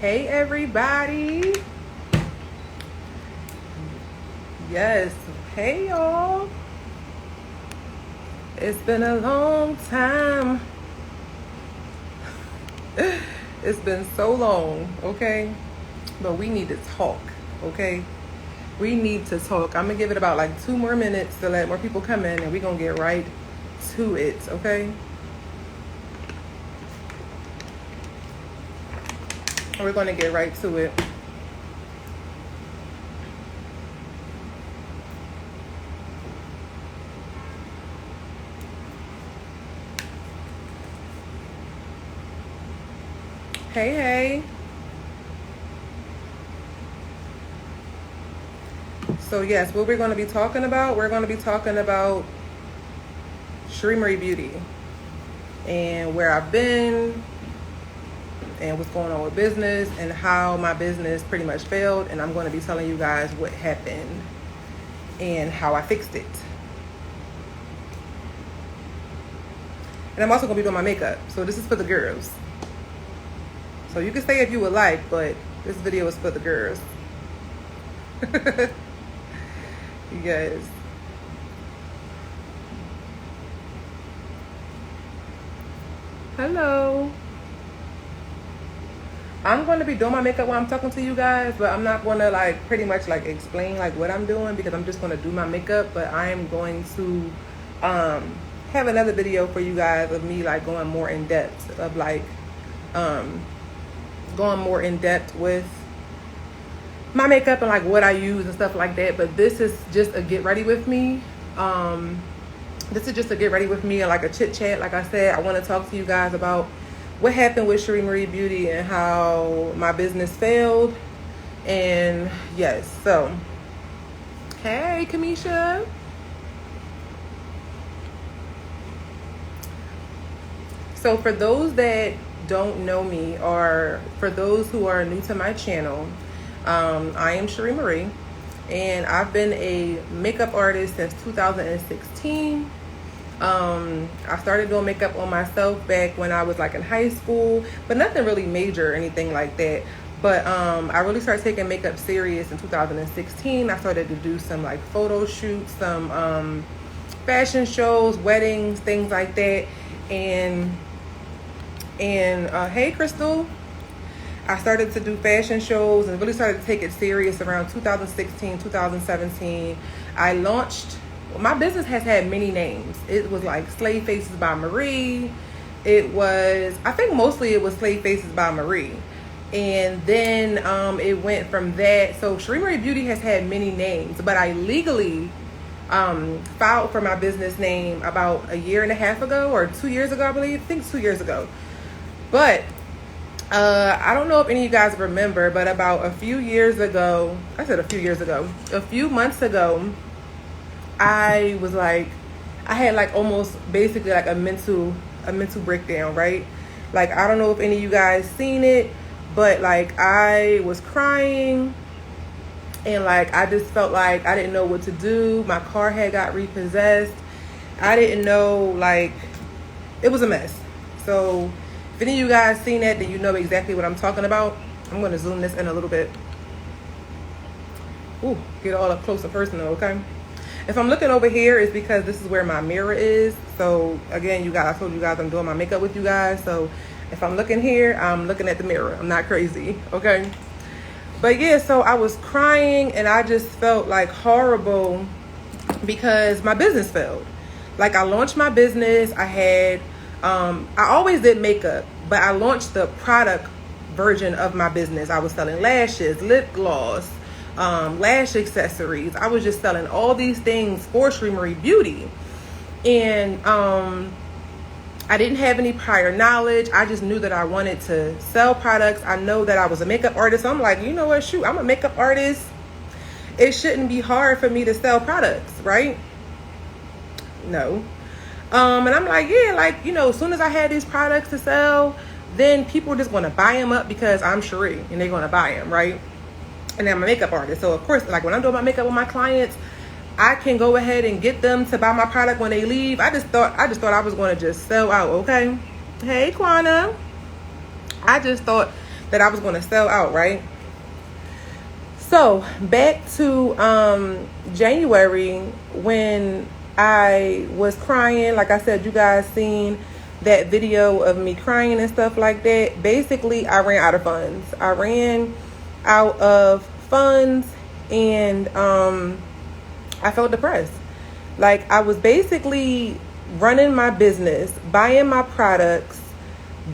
Hey everybody. Yes. Hey y'all. It's been a long time. It's been so long, okay? But we need to talk, okay? We need to talk. I'm gonna give it about like 2 more minutes to let more people come in, and we're gonna get right to it, okay? We're gonna get right to it. Hey. So yes, what we're going to be talking about, we're going to be talking about Sheree Marie Beauty and where I've been and what's going on with business and how my business pretty much failed. And I'm going to be telling you guys what happened and how I fixed it. And I'm also going to be doing my makeup. So this is for the girls. So you can stay if you would like, but this video is for the girls. Yes. Hello. I'm going to be doing my makeup while I'm talking to you guys, but I'm not going to like pretty much like explain like what I'm doing because I'm just going to do my makeup. But I am going to have another video for you guys of me like going more in depth of like going more in depth with my makeup and like what I use and stuff like that. But this is just a get ready with me. This is just a get ready with me and like a chit chat. Like I said, I want to talk to you guys about what happened with Sheree Marie Beauty and how my business failed. And yes, so hey Kamisha. So for those that don't know me, or for those who are new to my channel, I am Sheree Marie, and I've been a makeup artist since 2016. I started doing makeup on myself back when I was like in high school, but nothing really major or anything like that. But I really started taking makeup serious in 2016. I started to do some like photo shoots, some fashion shows, weddings, things like that. And hey Crystal, I started to do fashion shows and really started to take it serious around 2016, 2017. I launched, my business has had many names. It was like Slave Faces by Marie. It was, I think mostly it was Slave Faces by Marie. And then it went from that. So Sheree Marie Beauty has had many names, but I legally filed for my business name about 1.5 years ago or 2 years ago, I believe. I think 2 years ago. But I don't know if any of you guys remember, but about a few years ago, a few months ago, I was like, I had like almost basically like a mental breakdown, right? Like, I don't know if any of you guys seen it, but like I was crying and like I just felt like I didn't know what to do. My car had got repossessed. I didn't know, like, it was a mess. So if any of you guys seen that, then you know exactly what I'm talking about. I'm going to zoom this in a little bit. Ooh, get all up close and personal, okay? If I'm looking over here, it's because this is where my mirror is. So again, you guys, I told you guys I'm doing my makeup with you guys. So if I'm looking here, I'm looking at the mirror. I'm not crazy, okay? But yeah, so I was crying and I just felt like horrible because my business failed. Like, I launched my business. I had I always did makeup, but I launched the product version of my business. I was selling lashes, lip gloss, lash accessories. I was just selling all these things for Sheree Marie Beauty. And I didn't have any prior knowledge. I just knew that I wanted to sell products. I know that I was a makeup artist. So I'm like, you know what, shoot, I'm a makeup artist. It shouldn't be hard for me to sell products, right? No. And I'm like, yeah, like, you know, as soon as I had these products to sell, then people are just going to buy them up because I'm Sheree and they're going to buy them, right? And I'm a makeup artist. So, of course, like when I'm doing my makeup with my clients, I can go ahead and get them to buy my product when they leave. I just thought I was going to just sell out, okay? Hey, Kwana. I just thought that I was going to sell out, right? So back to January, when I was crying, like I said, you guys seen that video of me crying and stuff like that. Basically, I ran out of funds. I ran out of funds, and I felt depressed. Like, I was basically running my business, buying my products,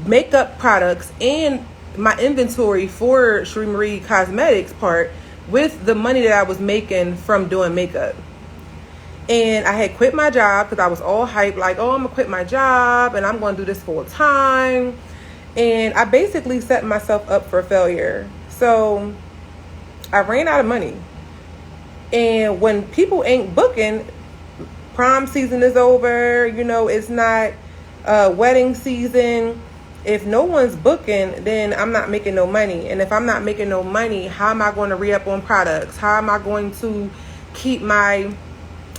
makeup products, and my inventory for Sheree Marie Cosmetics part with the money that I was making from doing makeup. And I had quit my job because I was all hyped, like, oh, I'm gonna quit my job and I'm gonna do this full time. And I basically set myself up for failure. So I ran out of money. And when people ain't booking, prom season is over, you know, it's not wedding season. If no one's booking, then I'm not making no money. And if I'm not making no money, how am I going to re-up on products? How am I going to keep my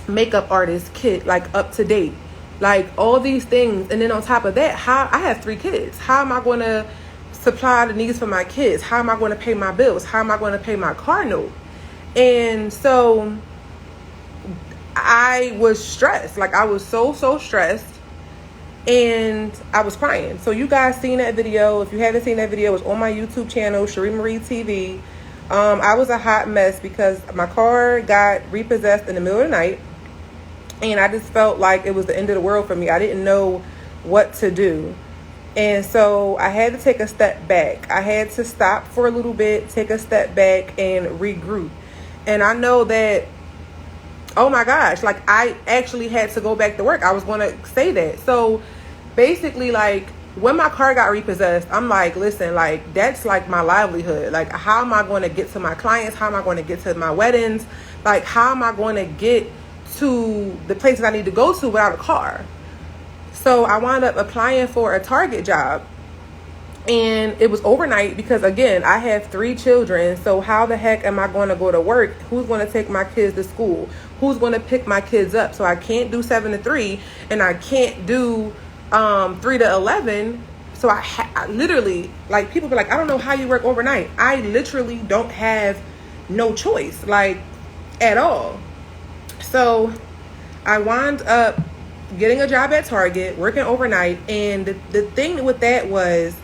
makeup artist kit like up to date? Like, all these things. And then on top of that, how I have 3 kids. How am I going to supply the needs for my kids? How am I going to pay my bills? How am I going to pay my car note? And so I was stressed. Like, I was so stressed. And I was crying. So you guys seen that video. If you haven't seen that video, it's on my YouTube channel, Sheree Marie TV. I was a hot mess because my car got repossessed in the middle of the night. And I just felt like it was the end of the world for me. I didn't know what to do. And so I had to take a step back. I had to stop for a little bit, take a step back, and regroup. And I know that, oh my gosh, like, I actually had to go back to work. I was going to say that. So basically, like, when my car got repossessed, I'm like, listen, like, that's like my livelihood. Like, how am I going to get to my clients? How am I going to get to my weddings? Like, how am I going to get to the places I need to go to without a car? So I wound up applying for a Target job. And it was overnight because, again, I have 3 children. So how the heck am I going to go to work? Who's going to take my kids to school? Who's going to pick my kids up? So I can't do 7 to 3, and I can't do 3 to 11. So I literally, like, people be like, I don't know how you work overnight. I literally don't have no choice, like, at all. So I wound up getting a job at Target, working overnight. And the thing with that was,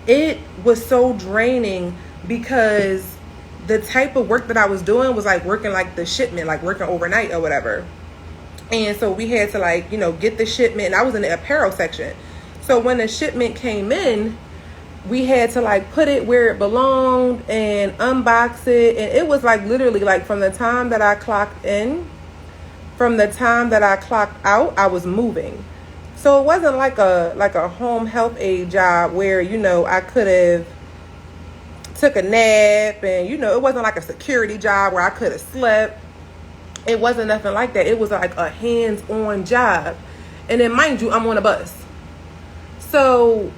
it was so draining because the type of work that I was doing was like working like the shipment, like working overnight or whatever. And so we had to, like, you know, get the shipment. And I was in the apparel section. So when the shipment came in, we had to, like, put it where it belonged and unbox it. And it was like literally, like, from the time that I clocked in, from the time that I clocked out, I was moving. So it wasn't like a home health aid job where, you know, I could have took a nap, and, you know, it wasn't like a security job where I could have slept. It wasn't nothing like that. It was like a hands-on job. And then, mind you, I'm on a bus. So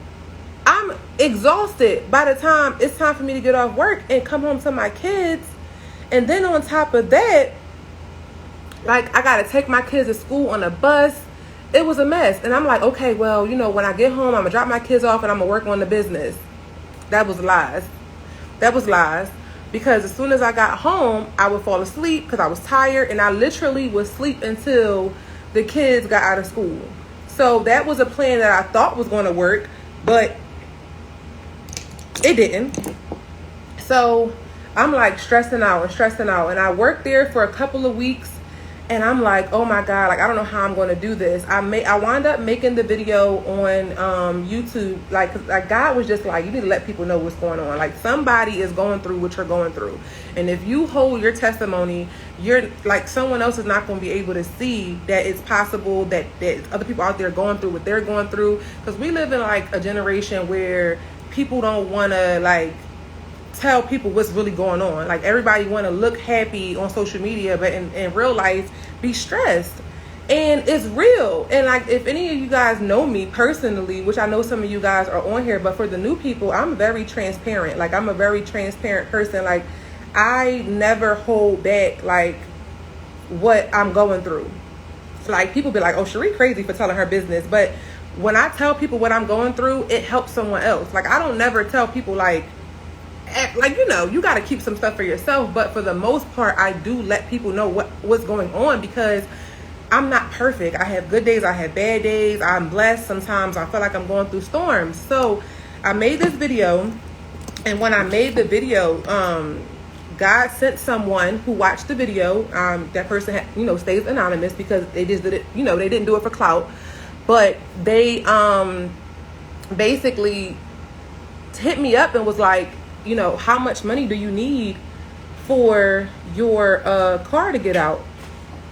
I'm exhausted by the time it's time for me to get off work and come home to my kids. And then on top of that, like, I got to take my kids to school on a bus. It was a mess. And I'm like, okay, well, you know, when I get home, I'm going to drop my kids off and I'm going to work on the business. That was lies. That was lies. Because as soon as I got home, I would fall asleep because I was tired. And I literally would sleep until the kids got out of school. So that was a plan that I thought was going to work, but it didn't. So I'm like stressing out. And I worked there for a couple of weeks. And I'm like, oh my God, like, I don't know how I'm going to do this. I wound up making the video on YouTube. Like, God was just like, you need to let people know what's going on. Like, somebody is going through what you're going through. And if you hold your testimony, you're like, someone else is not going to be able to see that it's possible that other people out there going through what they're going through. Because we live in, like, a generation where people don't want to, like, tell people what's really going on. Like, everybody want to look happy on social media, but in real life be stressed. And it's real. And, like, if any of you guys know me personally, which I know some of you guys are on here, but for the new people, I'm very transparent. Like, I'm a very transparent person. Like, I never hold back, like, what I'm going through. Like, people be like, oh, Sheree crazy for telling her business. But when I tell people what I'm going through, it helps someone else. Like, I don't never tell people, like, like, you know, you got to keep some stuff for yourself. But for the most part, I do let people know what's going on, because I'm not perfect. I have good days, I have bad days. I'm blessed. Sometimes I feel like I'm going through storms. So I made this video, and when I made the video, God sent someone who watched the video. That person had, you know, stays anonymous because they just did it, you know, they didn't do it for clout, but they basically hit me up and was like, you know, how much money do you need for your car to get out?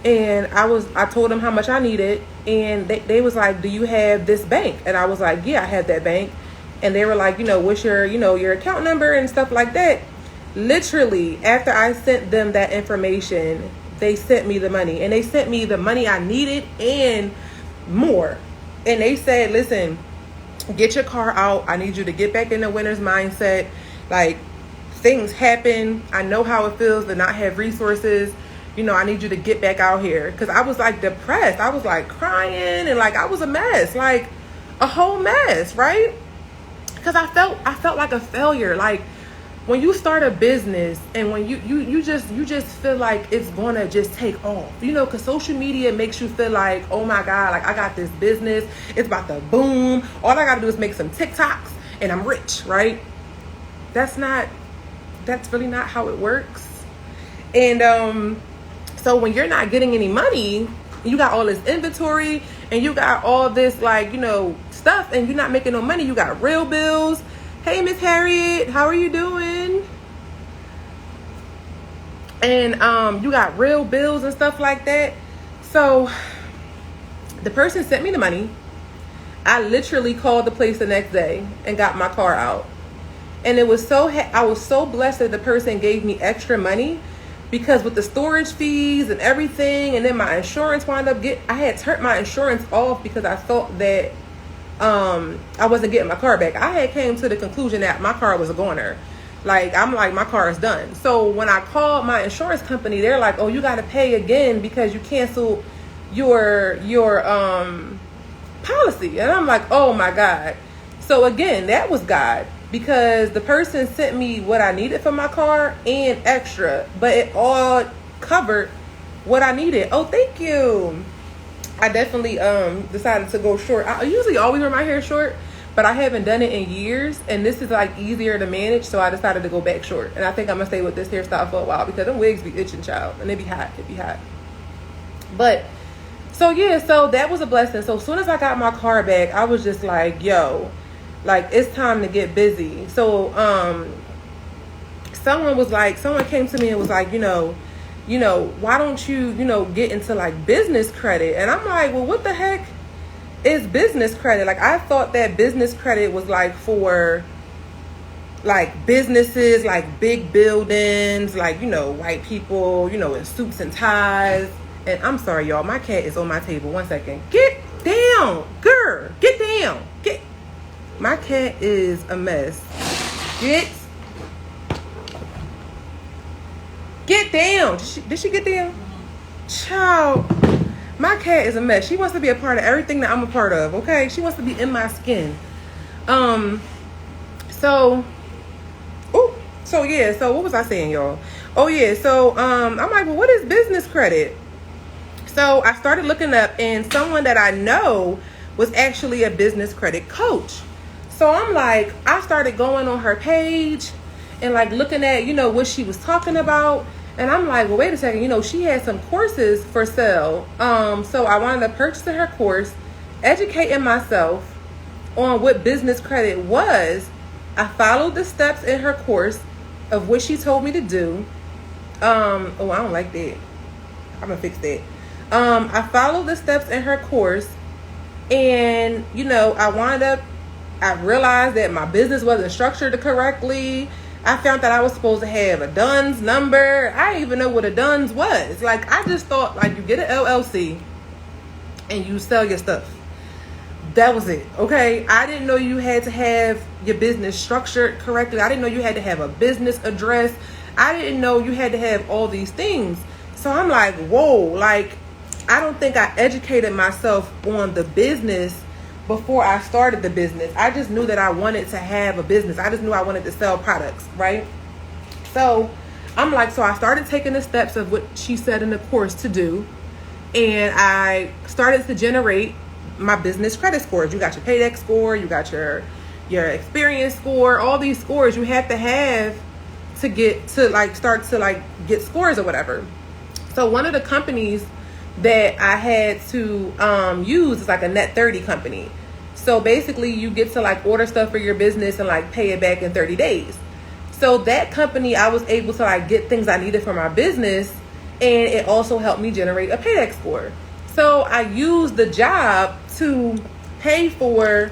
And I told them how much I needed, and they was like, do you have this bank? And I was like, yeah, I have that bank. And they were like, you know, what's your, you know, your account number and stuff like that. Literally, after I sent them that information, they sent me the money, and they sent me the money I needed and more. And they said, listen, get your car out. I need you to get back in the winner's mindset. Like, things happen. I know how it feels to not have resources. You know, I need you to get back out here. Because I was like depressed. I was like crying, and like I was a mess, like a whole mess, right? Because I felt like a failure. Like, when you start a business and when you just feel like it's gonna just take off, you know, because social media makes you feel like, oh my God, like I got this business, it's about to boom. All I gotta do is make some TikToks and I'm rich, right? That's really not how it works. And so when you're not getting any money, you got all this inventory and you got all this, like, you know, stuff, and you're not making no money, you got real bills. Hey, Miss Harriet, how are you doing? And you got real bills and stuff like that. So the person sent me the money. I literally called the place the next day and got my car out. And it was I was so blessed that the person gave me extra money, because with the storage fees and everything, and then my insurance wound up I had turned my insurance off because I thought that I wasn't getting my car back. I had came to the conclusion that my car was a goner. Like, I'm like, my car is done. So when I called my insurance company, they're like, oh, you got to pay again because you canceled your policy. And I'm like, oh my God. So again, that was God, because the person sent me what I needed for my car and extra, but it all covered what I needed. Oh, thank you. I definitely decided to go short. I usually always wear my hair short, but I haven't done it in years, and this is like easier to manage, so I decided to go back short. And I think I'm gonna stay with this hairstyle for a while, because them wigs be itching, child, and it be hot. But so yeah, so that was a blessing. So as soon as I got my car back, I was just like, yo, like, it's time to get busy. So someone came to me and was like, you know, why don't you, you know, get into like business credit? And I'm like, well, what the heck is business credit? Like, I thought that business credit was like for like businesses, like big buildings, like, you know, white people, you know, in suits and ties. And I'm sorry, y'all, my cat is on my table. One second. Get down, girl. Get down. My cat is a mess. Get down. Did she get down? Child, my cat is a mess. She wants to be a part of everything that I'm a part of, okay? She wants to be in my skin. So yeah, so what was I saying, y'all? Oh yeah, so I'm like, well, what is business credit? So I started looking up, and someone that I know was actually a business credit coach. So I'm like, I started going on her page and like looking at, you know, what she was talking about. And I'm like, well, wait a second, you know, she had some courses for sale. So I wanted to purchase her course, educating myself on what business credit was. I followed the steps in her course of what she told me to do. Oh, I don't like that. I'm gonna fix that. I followed the steps in her course, and, you know, I realized that my business wasn't structured correctly. I found that I was supposed to have a DUNS number. I didn't even know what a DUNS was. Like, I just thought, like, you get an LLC and you sell your stuff. That was it, okay? I didn't know you had to have your business structured correctly. I didn't know you had to have a business address. I didn't know you had to have all these things. So I'm like, whoa, like, I don't think I educated myself on the business before I started the business. I just knew that I wanted to have a business. I just knew I wanted to sell products, right? So I'm like, so I started taking the steps of what she said in the course to do. And I started to generate my business credit scores. You got your paydex score, you got your experience score, all these scores you have to get to like start to like get scores or whatever. So one of the companies that I had to use is like a net 30 company. So basically you get to like order stuff for your business and like pay it back in 30 days. So that company, I was able to like get things I needed for my business, and it also helped me generate a paydex score. So I used the job to pay for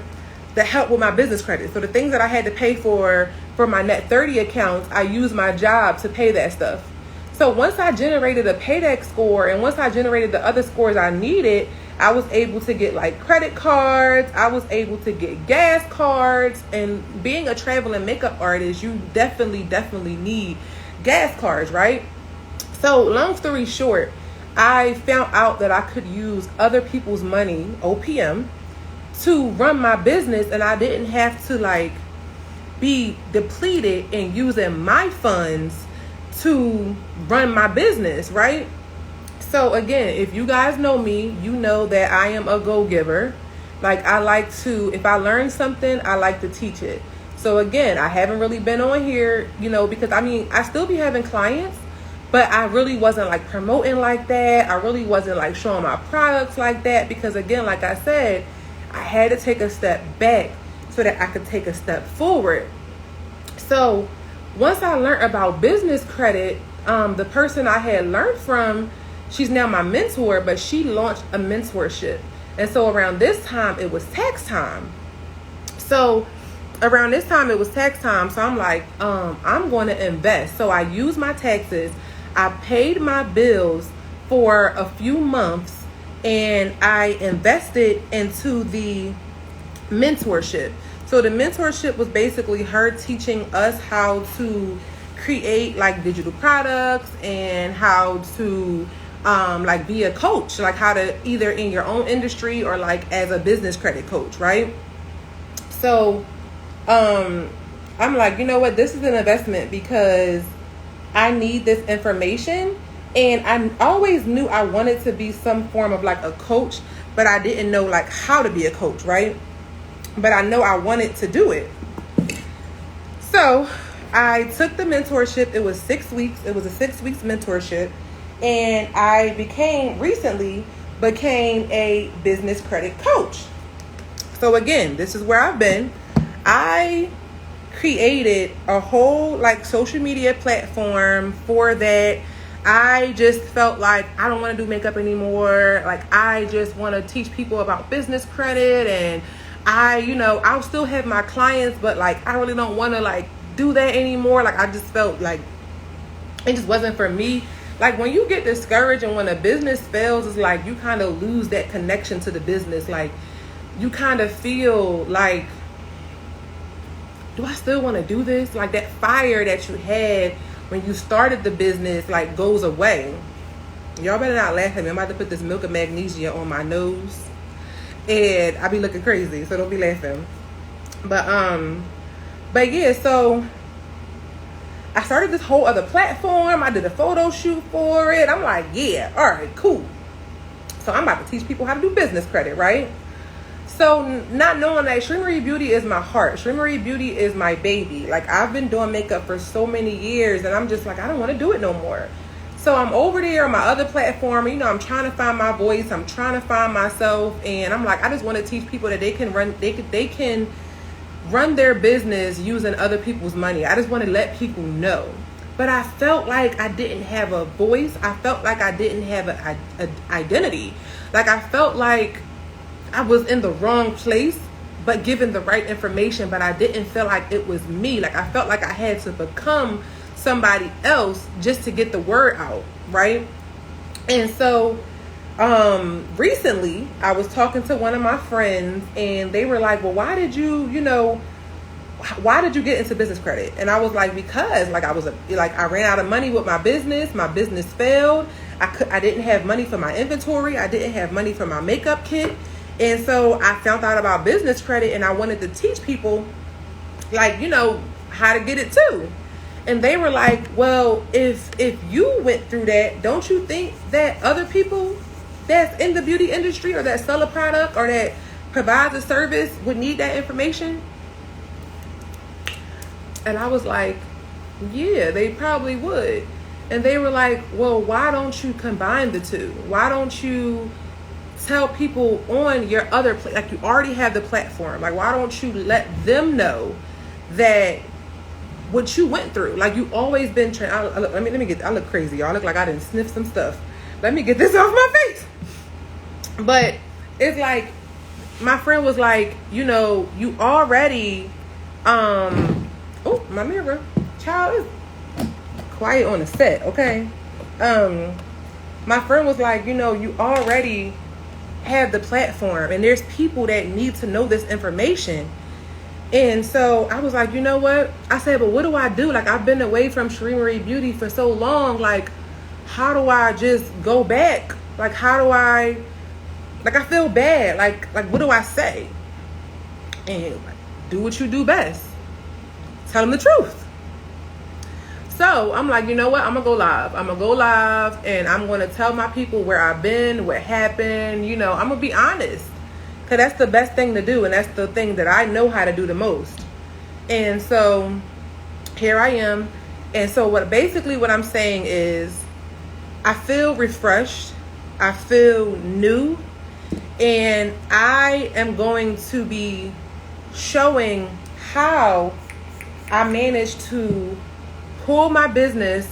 the help with my business credit. So the things that I had to pay for my net 30 accounts, I used my job to pay that stuff. So once I generated a paydex score and once I generated the other scores I needed, I was able to get like credit cards. I was able to get gas cards. And being a travel and makeup artist, you definitely need gas cards, right? So long story short, I found out that I could use other people's money, OPM, to run my business, and I didn't have to like be depleted in using my funds to run my business, right? So again, if you guys know me, you know that I am a go-giver. Like I like to, if I learn something, I like to teach it. So again, I haven't really been on here, because I still be having clients, but I really wasn't like promoting like that. I really wasn't like showing my products like that because again, like I said, I had to take a step back so that I could take a step forward. So once I learned about business credit, the person I had learned from, she's now my mentor, but she launched a mentorship. And so around this time, it was tax time. So around this time, it was tax time. So I'm like, I'm going to invest. So I used my taxes. I paid my bills for a few months and I invested into the mentorship. So the mentorship was basically her teaching us how to create like digital products and how to like be a coach, like how to either in your own industry or like as a business credit coach, right? So I'm like, you know what, this is an investment because I need this information. And I always knew I wanted to be some form of like a coach, but I didn't know like how to be a coach, right? But I know I wanted to do it. So I took the mentorship. It was 6 weeks. It was a 6 weeks mentorship. And I recently became a business credit coach. So again, this is where I've been. I created a whole like social media platform for that. I just felt like I don't want to do makeup anymore. Like I just want to teach people about business credit, and I'll still have my clients, but like I really don't want to like do that anymore. Like I just felt like it just wasn't for me. Like when you get discouraged and when a business fails, it's like you kind of lose that connection to the business. Like you kind of feel like, do I still want to do this? Like that fire that you had when you started the business like goes away. Y'all better not laugh at me. I'm about to put this milk of magnesia on my nose and I be looking crazy, so don't be laughing. But yeah, so I started this whole other platform. I did a photo shoot for it. I'm like, yeah, all right, cool. So I'm about to teach people how to do business credit, right? So not knowing that Sheree Marie Beauty is my heart. Sheree Marie Beauty is my baby. Like I've been doing makeup for so many years and I'm just like, I don't want to do it no more. So I'm over there on my other platform. I'm trying to find my voice. I'm trying to find myself. And I'm like, I just want to teach people that they can run their business using other people's money. I just want to let people know. But I felt like I didn't have a voice. I felt like I didn't have an identity. Like I felt like I was in the wrong place, but given the right information, but I didn't feel like it was me. Like I felt like I had to become somebody else just to get the word out, right? And so recently I was talking to one of my friends and they were like, well, why did you get into business credit? And I was like, because like I ran out of money with my business failed. I didn't have money for my inventory. I didn't have money for my makeup kit. And so I found out about business credit, and I wanted to teach people, like, you know, how to get it too. And they were like, well, if you went through that, don't you think that other people that's in the beauty industry or that sell a product or that provides a service would need that information? And I was like, yeah, they probably would. And they were like, well, why don't you combine the two? Why don't you tell people on your other, like, you already have the platform. Like, why don't you let them know that what you went through? Like, you always been I look crazy, y'all. I look like I didn't sniff some stuff. Let me get this off my face. But it's like, my friend was like, you know, you already, oh, my mirror, child is quiet on the set, okay? My friend was like, you know, you already have the platform, and there's people that need to know this information. And so I was like, you know what? I said, but what do I do? Like, I've been away from Sheree Marie Beauty for so long. Like, how do I just go back? Like, how do I, like, I feel bad. Like, what do I say? And do what you do best. Tell them the truth. So I'm like, you know what? I'm going to go live. I'm going to go live, and I'm going to tell my people where I've been, what happened. You know, I'm going to be honest. Because that's the best thing to do, and that's the thing that I know how to do the most. And so here I am. And so what I'm saying is, I feel refreshed. I feel new. And I am going to be showing how I managed to pull my business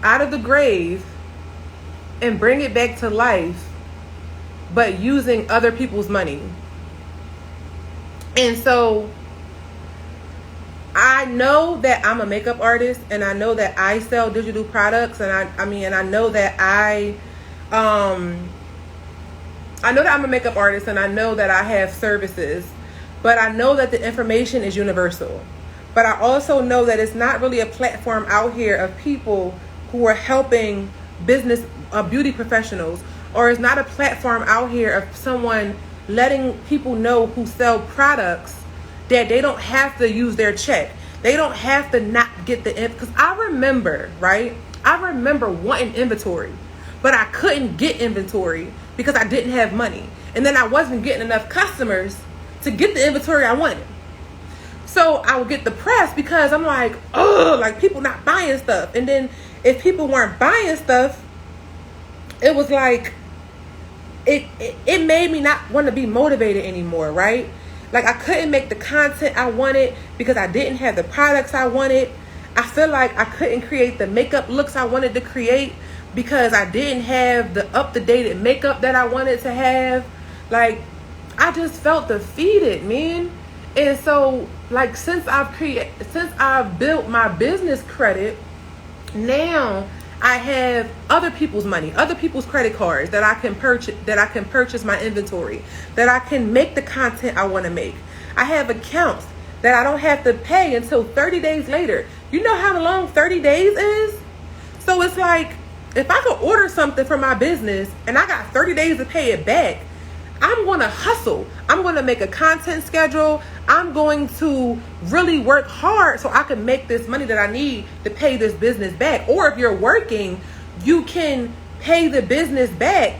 out of the grave and bring it back to life, but using other people's money. And so I know that I'm a makeup artist, and I know that I sell digital products, and I know that I know that I'm a makeup artist, and I know that I have services, but I know that the information is universal. But I also know that it's not really a platform out here of people who are helping business, beauty professionals, or it's not a platform out here of someone letting people know who sell products that they don't have to use their check. They don't have to not get the, because I remember wanting inventory, but I couldn't get inventory because I didn't have money. And then I wasn't getting enough customers to get the inventory I wanted. So I would get depressed because I'm like, oh, like, people not buying stuff. And then if people weren't buying stuff, it was like, it made me not want to be motivated anymore, right? Like, I couldn't make the content I wanted because I didn't have the products I wanted. I feel like I couldn't create the makeup looks I wanted to create because I didn't have the up-to-date makeup that I wanted to have. Like, I just felt defeated, man. And so, like, since I've built my business credit, now I have other people's money, other people's credit cards that I can purchase my inventory, that I can make the content I want to make. I have accounts that I don't have to pay until 30 days later. You know how long 30 days is? So it's like, if I could order something for my business and I got 30 days to pay it back, I'm going to hustle. I'm going to make a content schedule. I'm going to really work hard so I can make this money that I need to pay this business back. Or if you're working, you can pay the business back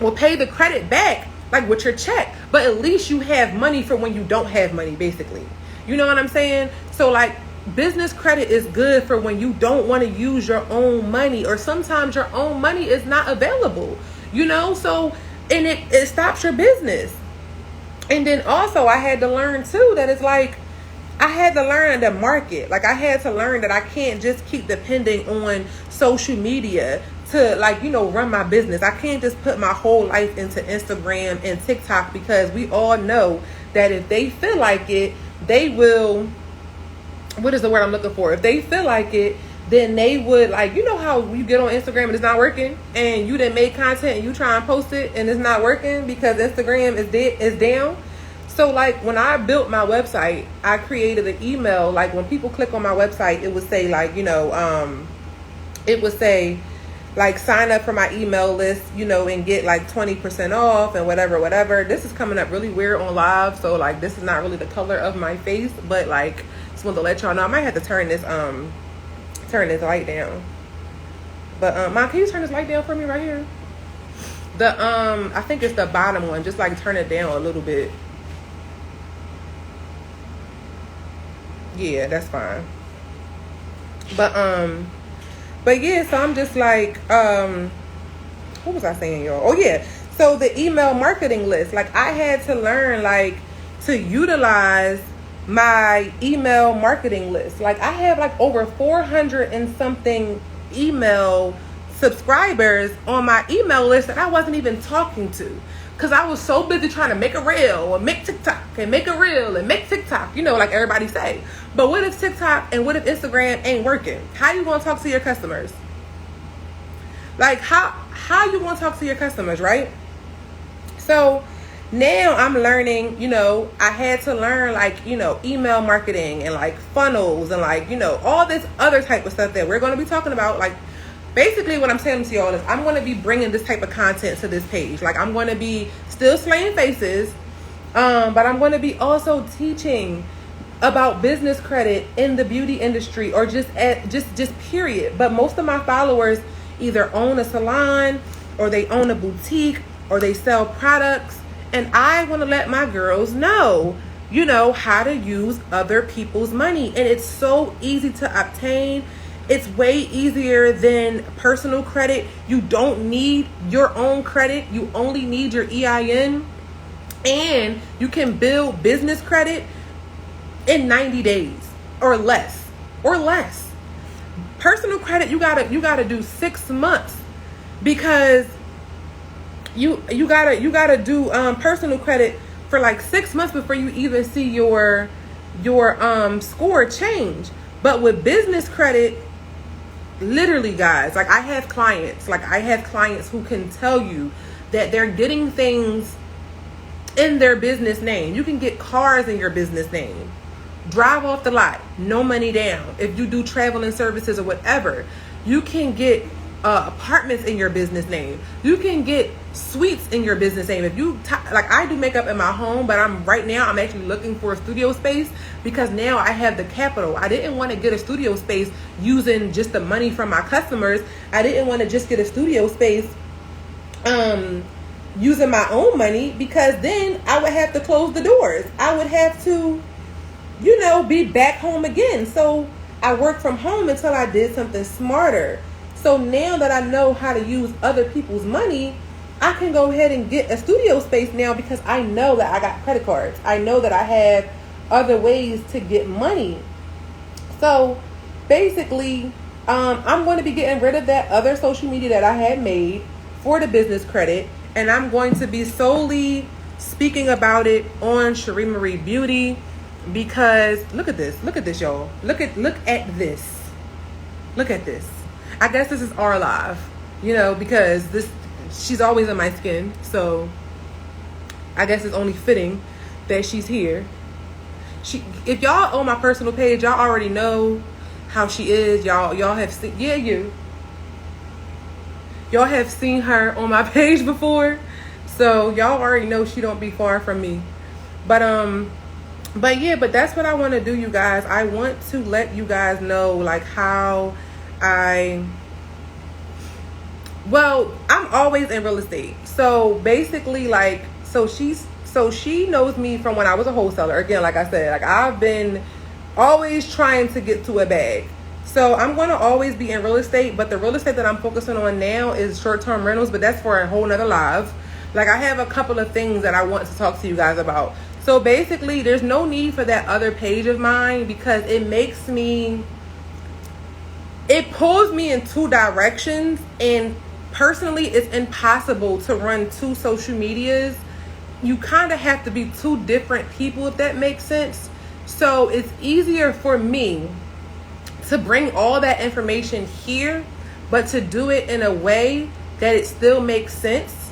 or pay the credit back, like with your check. But at least you have money for when you don't have money, basically. You know what I'm saying? So, like, business credit is good for when you don't want to use your own money, or sometimes your own money is not available, you know? So, and it stops your business. And then also I had to learn too that it's like, I had to learn the market. Like, I had to learn that I can't just keep depending on social media to, like, you know, run my business. I can't just put my whole life into Instagram and TikTok, because we all know that if they feel like it, they will, what is the word I'm looking for? If they feel like it, then they would, like, you know how you get on Instagram and it's not working, and you done made content and you try and post it and it's not working because Instagram is down. So, like, when I built my website, I created an email. Like, when people click on my website, it would say, like, you know, it would say, like sign up for my email list, you know, and get like 20% off and whatever. This is coming up really weird on live, so like this is not really the color of my face, but like just wanted to let y'all know. I might have to turn this light down. But Mom, can you turn this light down for me right here? The I think it's the bottom one. Just like turn it down a little bit. Yeah, that's fine. But yeah, so I'm just like, what was I saying, y'all? Oh yeah, so the email marketing list, like I had to learn like to utilize my email marketing list. Like I have like over 400 and something email subscribers on my email list that I wasn't even talking to, because I was so busy trying to make a reel or make TikTok and make a reel and make TikTok, you know, like everybody say. But what if TikTok and what if Instagram ain't working? How you gonna talk to your customers? Like how you gonna talk to your customers, right? So now I'm learning, you know, I had to learn like, you know, email marketing and like funnels and like, you know, all this other type of stuff that we're going to be talking about. Like basically what I'm saying to y'all is I'm going to be bringing this type of content to this page. Like I'm going to be still slaying faces, but I'm going to be also teaching about business credit in the beauty industry, or just period. But most of my followers either own a salon or they own a boutique or they sell products. And I want to let my girls know, you know, how to use other people's money. And it's so easy to obtain. It's way easier than personal credit. You don't need your own credit. You only need your EIN. And you can build business credit in 90 days or less. Personal credit, you gotta do 6 months, because you gotta do personal credit for like 6 months before you even see your score change. But with business credit, literally guys, like I have clients who can tell you that they're getting things in their business name. You can get cars in your business name, drive off the lot, no money down. If you do traveling services or whatever, you can get apartments in your business name. You can get suites in your business name. If you like, I do makeup in my home, but I'm actually looking for a studio space, because now I have the capital. I didn't want to get a studio space using just the money from my customers. I didn't want to just get a studio space using my own money, because then I would have to close the doors. I would have to, you know, be back home again. So I worked from home until I did something smarter. So now that I know how to use other people's money, I can go ahead and get a studio space now, because I know that I got credit cards. I know that I have other ways to get money. So basically, I'm going to be getting rid of that other social media that I had made for the business credit. And I'm going to be solely speaking about it on Sheree Marie Beauty, because look at this, y'all. Look at this. I guess this is our live, you know, because she's always in my skin. So I guess it's only fitting that she's here. If y'all on my personal page, y'all already know how she is. Y'all have seen, y'all have seen her on my page before. So y'all already know she don't be far from me. But that's what I want to do, you guys. I want to let you guys know like how I'm always in real estate. So basically, like, so she knows me from when I was a wholesaler. Again, like I said, like I've been always trying to get to a bag. So I'm going to always be in real estate, but the real estate that I'm focusing on now is short-term rentals, but that's for a whole nother live. Like I have a couple of things that I want to talk to you guys about. So basically, there's no need for that other page of mine, because it pulls me in two directions, and personally it's impossible to run two social medias. You kind of have to be two different people, if that makes sense. So it's easier for me to bring all that information here, but to do it in a way that it still makes sense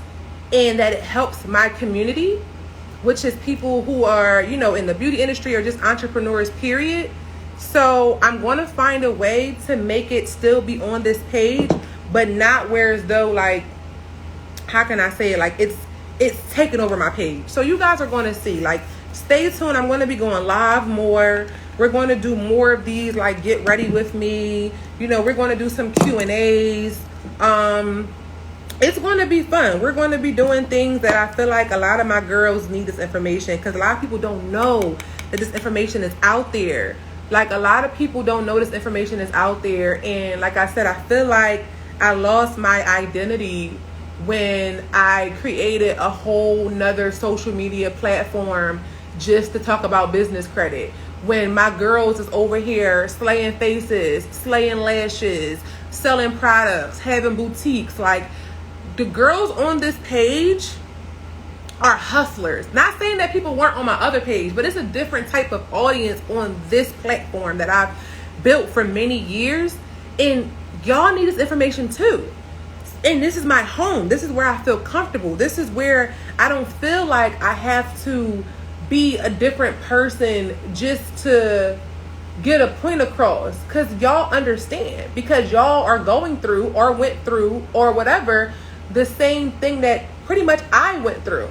and that it helps my community, which is people who are, you know, in the beauty industry or just entrepreneurs, period. So I'm going to find a way to make it still be on this page, but not where as though like, how can I say it? Like it's taking over my page. So you guys are going to see, like, stay tuned. I'm going to be going live more. We're going to do more of these, like, get ready with me. You know, we're going to do some Q&As. It's going to be fun. We're going to be doing things that I feel like a lot of my girls need this information, because a lot of people don't know that this information is out there. Like, a lot of people don't know this information is out there. And like I said, I feel like I lost my identity when I created a whole nother social media platform just to talk about business credit. When my girls is over here slaying faces, slaying lashes, selling products, having boutiques. Like, the girls on this page are hustlers. Not saying that people weren't on my other page, but it's a different type of audience on this platform that I've built for many years. And y'all need this information too. And this is my home. This is where I feel comfortable. This is where I don't feel like I have to be a different person just to get a point across. Because y'all understand. Because y'all are going through or went through or whatever the same thing that pretty much I went through.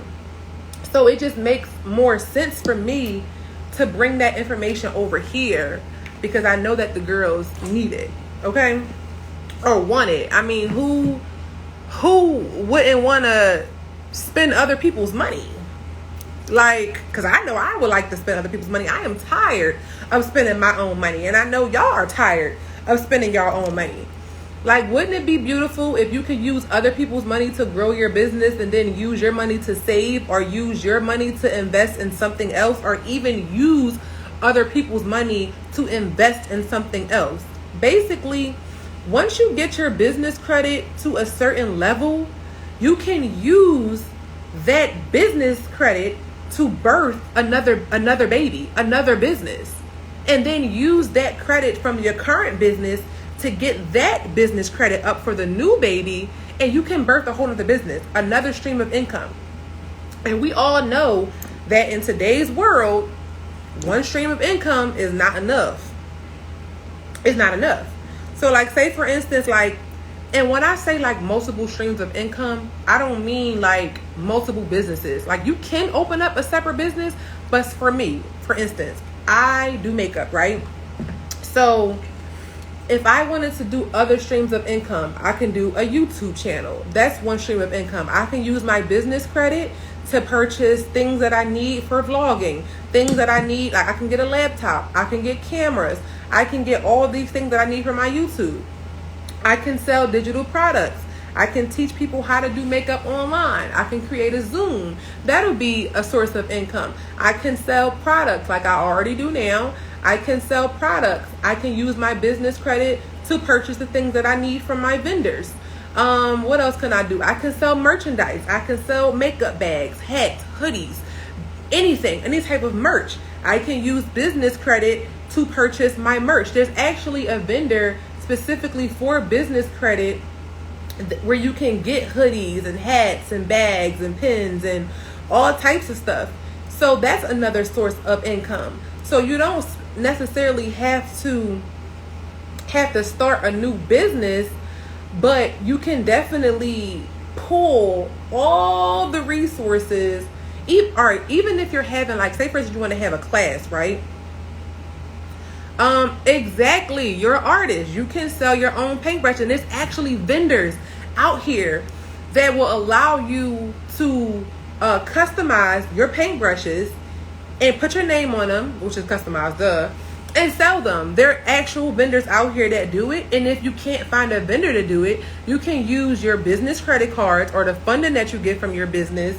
So it just makes more sense for me to bring that information over here, because I know that the girls need it. Okay? Or want it. I mean, who wouldn't want to spend other people's money? Like, because I know I would like to spend other people's money. I am tired of spending my own money. And I know y'all are tired of spending your own money. Like, wouldn't it be beautiful if you could use other people's money to grow your business, and then use your money to save, or use your money to invest in something else, or even use other people's money to invest in something else? Basically, once you get your business credit to a certain level, you can use that business credit to birth another baby, another business, and then use that credit from your current business to get that business credit up for the new baby, and you can birth a whole other business, another stream of income. And we all know that in today's world, one stream of income is not enough. It's not enough. So, like, say for instance, like, and when I say like multiple streams of income, I don't mean like multiple businesses. Like, you can open up a separate business, but for me, for instance, I do makeup, right? So if I wanted to do other streams of income, I can do a YouTube channel. That's one stream of income. I can use my business credit to purchase things that I need for vlogging, things that I need. Like, I can get a laptop, I can get cameras, I can get all these things that I need for my YouTube. I can sell digital products. I can teach people how to do makeup online. I can create a Zoom. That'll be a source of income. I can sell products like I already do now. I can sell products. I can use my business credit to purchase the things that I need from my vendors. What else can I do? I can sell merchandise. I can sell makeup bags, hats, hoodies, anything, any type of merch. I can use business credit to purchase my merch. There's actually a vendor specifically for business credit where you can get hoodies and hats and bags and pins and all types of stuff. So that's another source of income. So you don't necessarily have to start a new business, but you can definitely pull all the resources. Even if you're having, like, say for instance, you want to have a class, right? Exactly. You're an artist. You can sell your own paintbrush, and there's actually vendors out here that will allow you to customize your paintbrushes and put your name on them, which is customized, and sell them. There are actual vendors out here that do it. And if you can't find a vendor to do it, you can use your business credit cards or the funding that you get from your business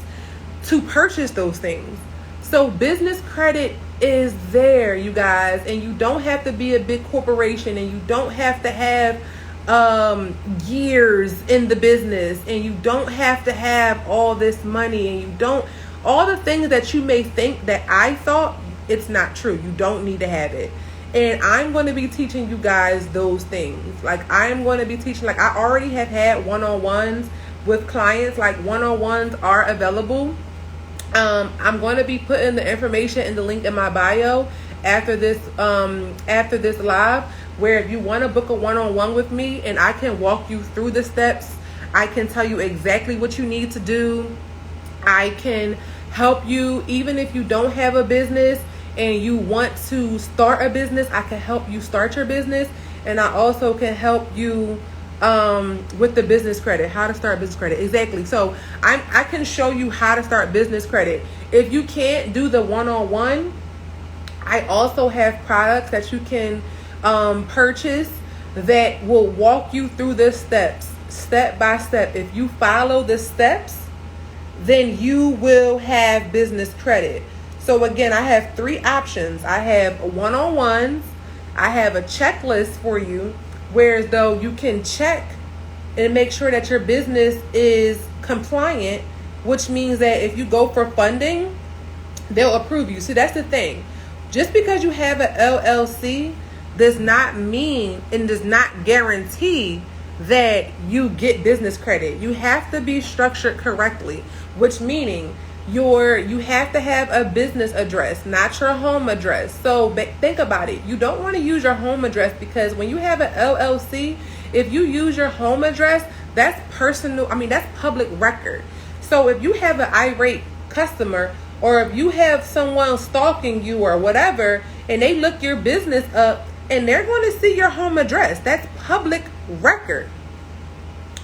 to purchase those things. So business credit is there, you guys, and you don't have to be a big corporation, and you don't have to have years in the business, and you don't have to have all this money, and you don't, all the things that you may think that I thought, it's not true. You don't need to have it. And I'm going to be teaching you guys those things. Like, I'm going to be teaching, like, I already have had one-on-ones with clients. Like, one-on-ones are available. I'm going to be putting the information in the link in my bio after this live. where if you want to book a one-on-one with me and I can walk you through the steps, I can tell you exactly what you need to do. I can help you even if you don't have a business and you want to start a business. I can help you start your business, and I also can help you with the business credit, how to start business credit. Exactly. So I can show you how to start business credit. If you can't do the one-on-one, I also have products that you can purchase that will walk you through the steps, step by step. If you follow the steps, then you will have business credit. So again, I have 3 options. I have one-on-ones. I have a checklist for you, whereas though you can check and make sure that your business is compliant, which means that if you go for funding, they'll approve you. See, that's the thing. Just because you have an LLC does not mean and does not guarantee that you get business credit. You have to be structured correctly, which meaning you have to have a business address, not your home address. So think about it. You don't want to use your home address, because when you have an LLC, if you use your home address, that's personal. I mean, that's public record. So if you have an irate customer, or if you have someone stalking you or whatever, and they look your business up and they're going to see your home address, that's public record.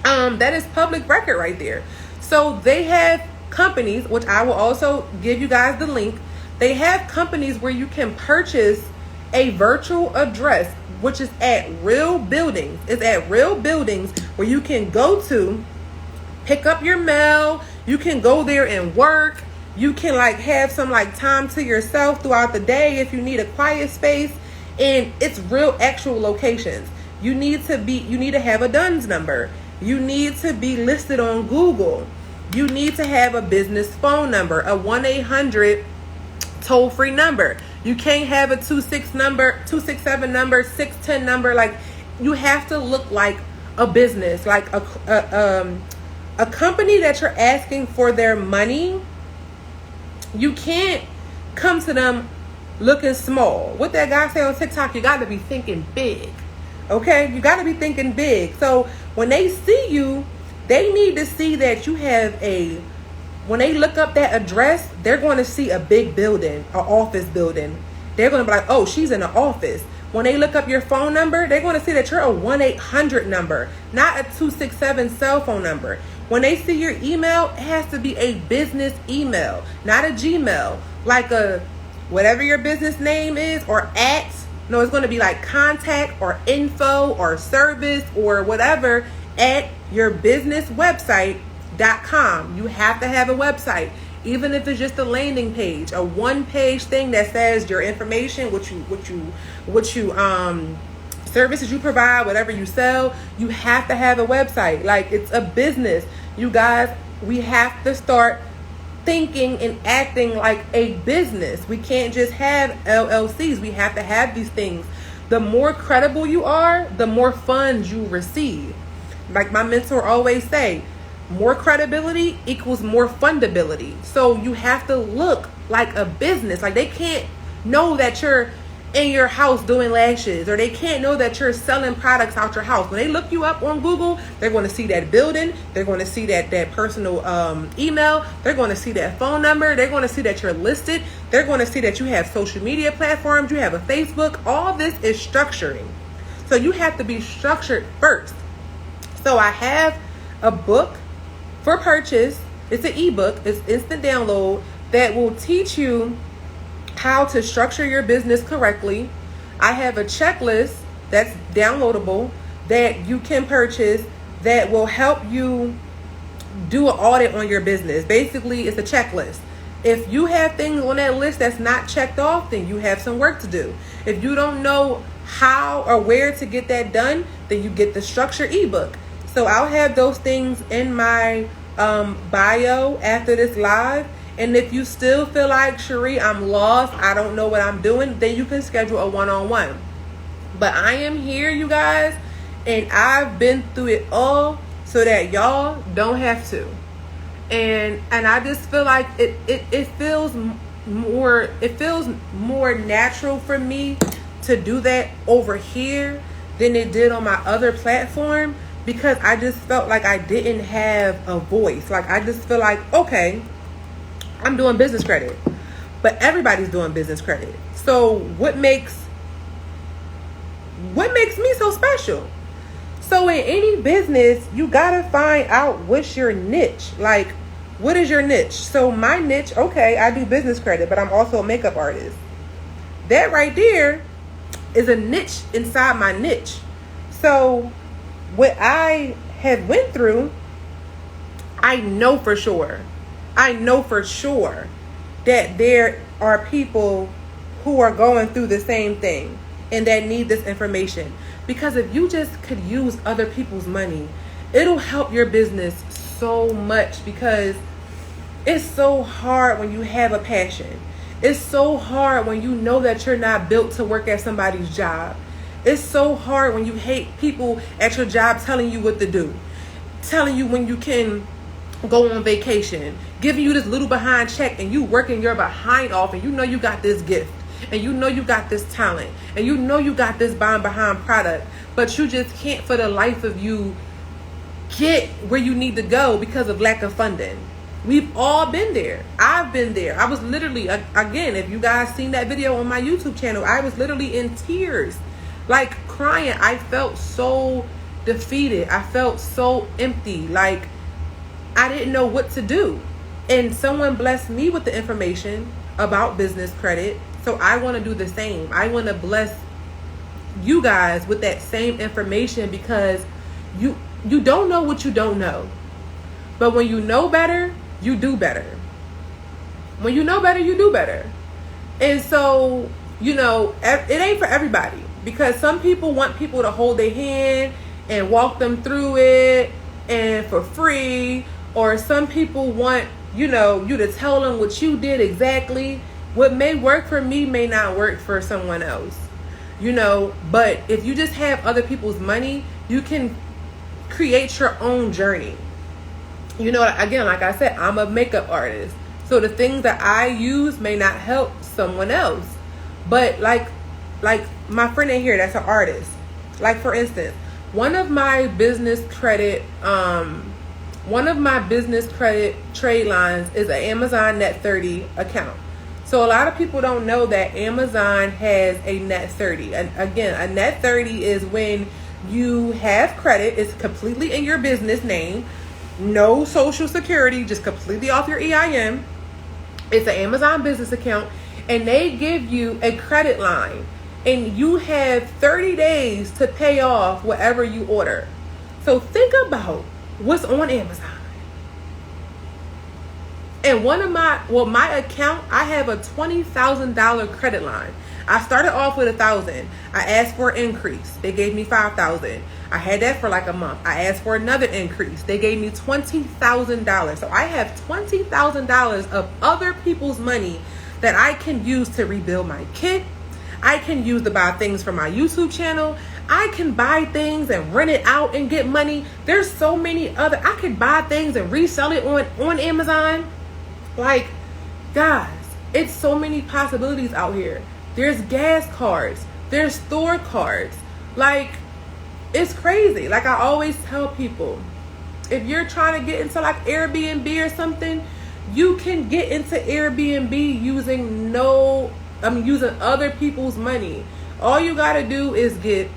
That is public record right there. So they have companies, which I will also give you guys the link. They have companies where you can purchase a virtual address, which is at real buildings. It's at real buildings where you can go to pick up your mail. You can go there and work. You can have some time to yourself throughout the day if you need a quiet space. And it's real actual locations. You need to have a DUNS number. You need to be listed on Google. You need to have a business phone number, a 1-800 toll-free number. You can't have a 267 number, 610 number. You have to look like a business, like a company that you're asking for their money. You can't come to them looking small. What that guy say on TikTok, you got to be thinking big. Okay? You got to be thinking big. So when they see you, they need to see that you have when they look up that address, they're going to see a big building, an office building. They're going to be like, oh, she's in the office. When they look up your phone number, they're going to see that you're a 1-800 number, not a 267 cell phone number. When they see your email, it has to be a business email, not a Gmail, whatever your business name is, or at. No, it's going to be contact or info or service or whatever at your business website.com. You have to have a website, even if it's just a landing page, a one-page thing that says your information, what you services you provide, whatever you sell. You have to have a website. It's a business. You guys, we have to start thinking and acting like a business. We can't just have LLCs. We have to have these things. The more credible you are, the more funds you receive. Like my mentor always say, more credibility equals more fundability. So you have to look like a business. They can't know that you're in your house doing lashes, or they can't know that you're selling products out your house. When they look you up on Google, they're going to see that building. They're going to see that personal email. They're going to see that phone number. They're going to see that you're listed. They're going to see that you have social media platforms. You have a Facebook. All this is structuring. So you have to be structured first. So I have a book for purchase. It's an ebook. It's instant download that will teach you how to structure your business correctly. I have a checklist that's downloadable that you can purchase that will help you do an audit on your business. Basically, it's a checklist. If you have things on that list that's not checked off, then you have some work to do. If you don't know how or where to get that done, then you get the structure ebook. So I'll have those things in my bio after this live. And if you still feel like, Sheree, I'm lost, I don't know what I'm doing, then you can schedule a one-on-one. But I am here, you guys, and I've been through it all so that y'all don't have to. And I just feel like it feels more natural for me to do that over here than it did on my other platform, because I just felt like I didn't have a voice. Like, I just feel like, okay, I'm doing business credit, but everybody's doing business credit. So what makes me so special? So in any business, you gotta find out what's your niche. Like, what is your niche? So my niche, okay, I do business credit, but I'm also a makeup artist. That right there is a niche inside my niche. So what I have went through, I know for sure that there are people who are going through the same thing and that need this information. Because if you just could use other people's money, it'll help your business so much, because it's so hard when you have a passion. It's so hard when you know that you're not built to work at somebody's job. It's so hard when you hate people at your job telling you what to do, telling you when you can go on vacation, giving you this little behind check, and you working your behind off, and you know you got this gift, and you know you got this talent, and you know you got this behind product, but you just can't for the life of you get where you need to go because of lack of funding. We've all been there. I've been there. I was literally, again, if you guys seen that video on my YouTube channel, I was literally in tears, like crying. I felt so defeated. I felt so empty. Like, I didn't know what to do. And someone blessed me with the information about business credit. So I want to do the same. I want to bless you guys with that same information, because you don't know what you don't know. But when you know better, you do better. When you know better, you do better. And so, you know, it ain't for everybody, because some people want people to hold their hand and walk them through it and for free. Or some people want, you know, you to tell them what you did exactly. What may work for me may not work for someone else, you know. But if you just have other people's money, you can create your own journey. You know, again, like I said, I'm a makeup artist. So the things that I use may not help someone else. But like my friend in here that's an artist. Like, for instance, one of my business credit trade lines is an Amazon Net 30 account. So a lot of people don't know that Amazon has a Net 30. And again, a Net 30 is when you have credit. It's completely in your business name. No social security, just completely off your EIN. It's an Amazon business account, and they give you a credit line, and you have 30 days to pay off whatever you order. So think about what's on Amazon. And my account, I have a $20,000 credit line. I started off with $1,000. I asked for an increase. They gave me $5,000. I had that for like a month. I asked for another increase. They gave me $20,000. So I have $20,000 of other people's money that I can use to rebuild my kit. I can use to buy things for my YouTube channel. I can buy things and rent it out and get money. There's so many other, I could buy things and resell it on Amazon. Like, guys, it's so many possibilities out here. There's gas cards. There's store cards. Like, it's crazy. Like, I always tell people, if you're trying to get into like Airbnb or something, you can get into Airbnb using other people's money. All you got to do is get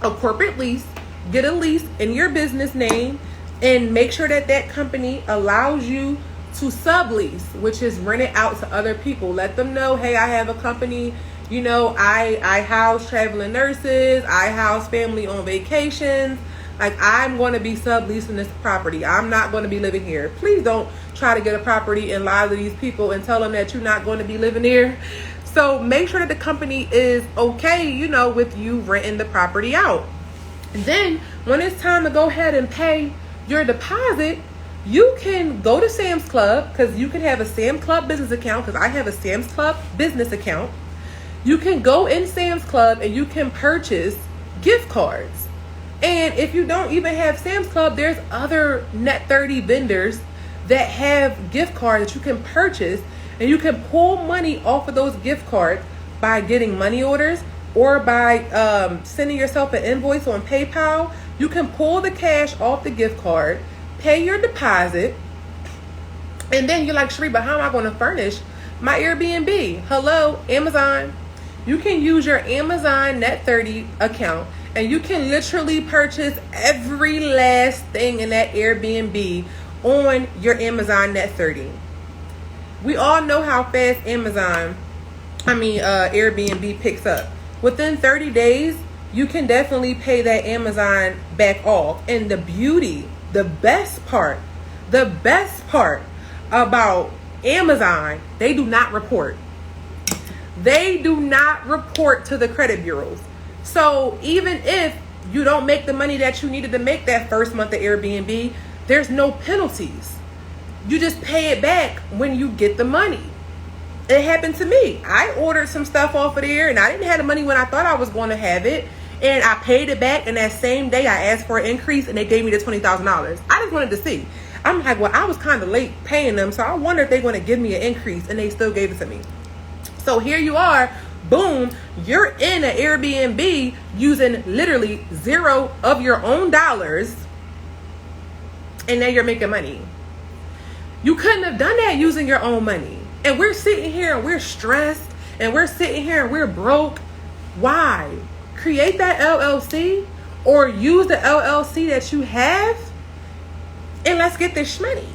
a corporate lease, get a lease in your business name, and make sure that that company allows you to sublease, which is rent it out to other people. Let them know, hey, I have a company, you know, I house traveling nurses, I house family on vacations. Like, I'm going to be subleasing this property. I'm not going to be living here. Please don't try to get a property and lie to these people and tell them that you're not going to be living here. So make sure that the company is okay, you know, with you renting the property out. And then when it's time to go ahead and pay your deposit, you can go to Sam's Club, because you can have a Sam's Club business account, because I have a Sam's Club business account. You can go in Sam's Club and you can purchase gift cards. And if you don't even have Sam's Club, there's other Net 30 vendors that have gift cards that you can purchase, and you can pull money off of those gift cards by getting money orders, or by sending yourself an invoice on PayPal, you can pull the cash off the gift card, pay your deposit, and then you're like, Sheree, but how am I going to furnish my Airbnb? Hello, Amazon. You can use your Amazon Net 30 account, and you can literally purchase every last thing in that Airbnb on your Amazon Net 30. We all know how fast Airbnb picks up. Within 30 days, you can definitely pay that Amazon back off. And the best part about Amazon, they do not report. They do not report to the credit bureaus. So even if you don't make the money that you needed to make that first month of Airbnb, there's no penalties. You just pay it back when you get the money. It happened to me. I ordered some stuff off of there, and I didn't have the money when I thought I was going to have it. And I paid it back, and that same day I asked for an increase, and they gave me the $20,000. I just wanted to see. I'm like, well, I was kind of late paying them, so I wonder if they're going to give me an increase, and they still gave it to me. So here you are, boom, you're in an Airbnb using literally zero of your own dollars, and now you're making money. You couldn't have done that using your own money. And we're sitting here and we're stressed, and we're sitting here and we're broke. Why? Create that LLC, or use the LLC that you have, and let's get this money.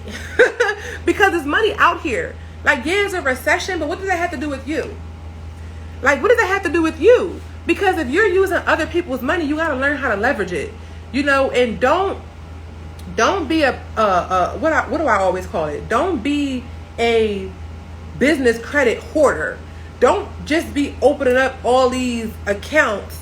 Because there's money out here. Like, yeah, it's a recession, but what does that have to do with you? Like, what does that have to do with you? Because if you're using other people's money, you got to learn how to leverage it, and don't be what do I always call it? Don't be a business credit hoarder. Don't just be opening up all these accounts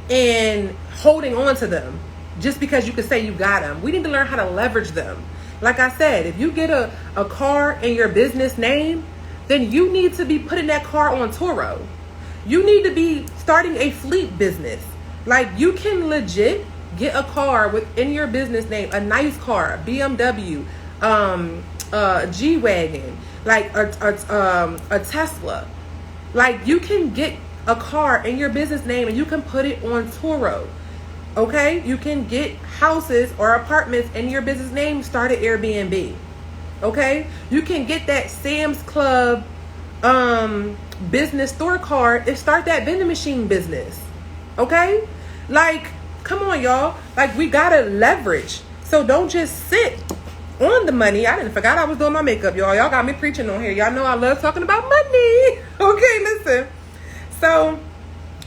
and holding on to them just because you can say you got them. We need to learn how to leverage them. Like I said, if you get a car in your business name, then you need to be putting that car on Turo. You need to be starting a fleet business. Like, you can legit get a car within your business name, a nice car, BMW, G-Wagon, like a Tesla. Like, you can get a car in your business name and you can put it on Turo. Okay, you can get houses or apartments in your business name, start an Airbnb. Okay, you can get that Sam's Club business store card and start that vending machine business. Okay, like, come on, y'all. Like, we gotta leverage. So don't just sit on the money. I forgot I was doing my makeup, y'all. Y'all got me preaching on here. Y'all know I love talking about money. Okay, listen. So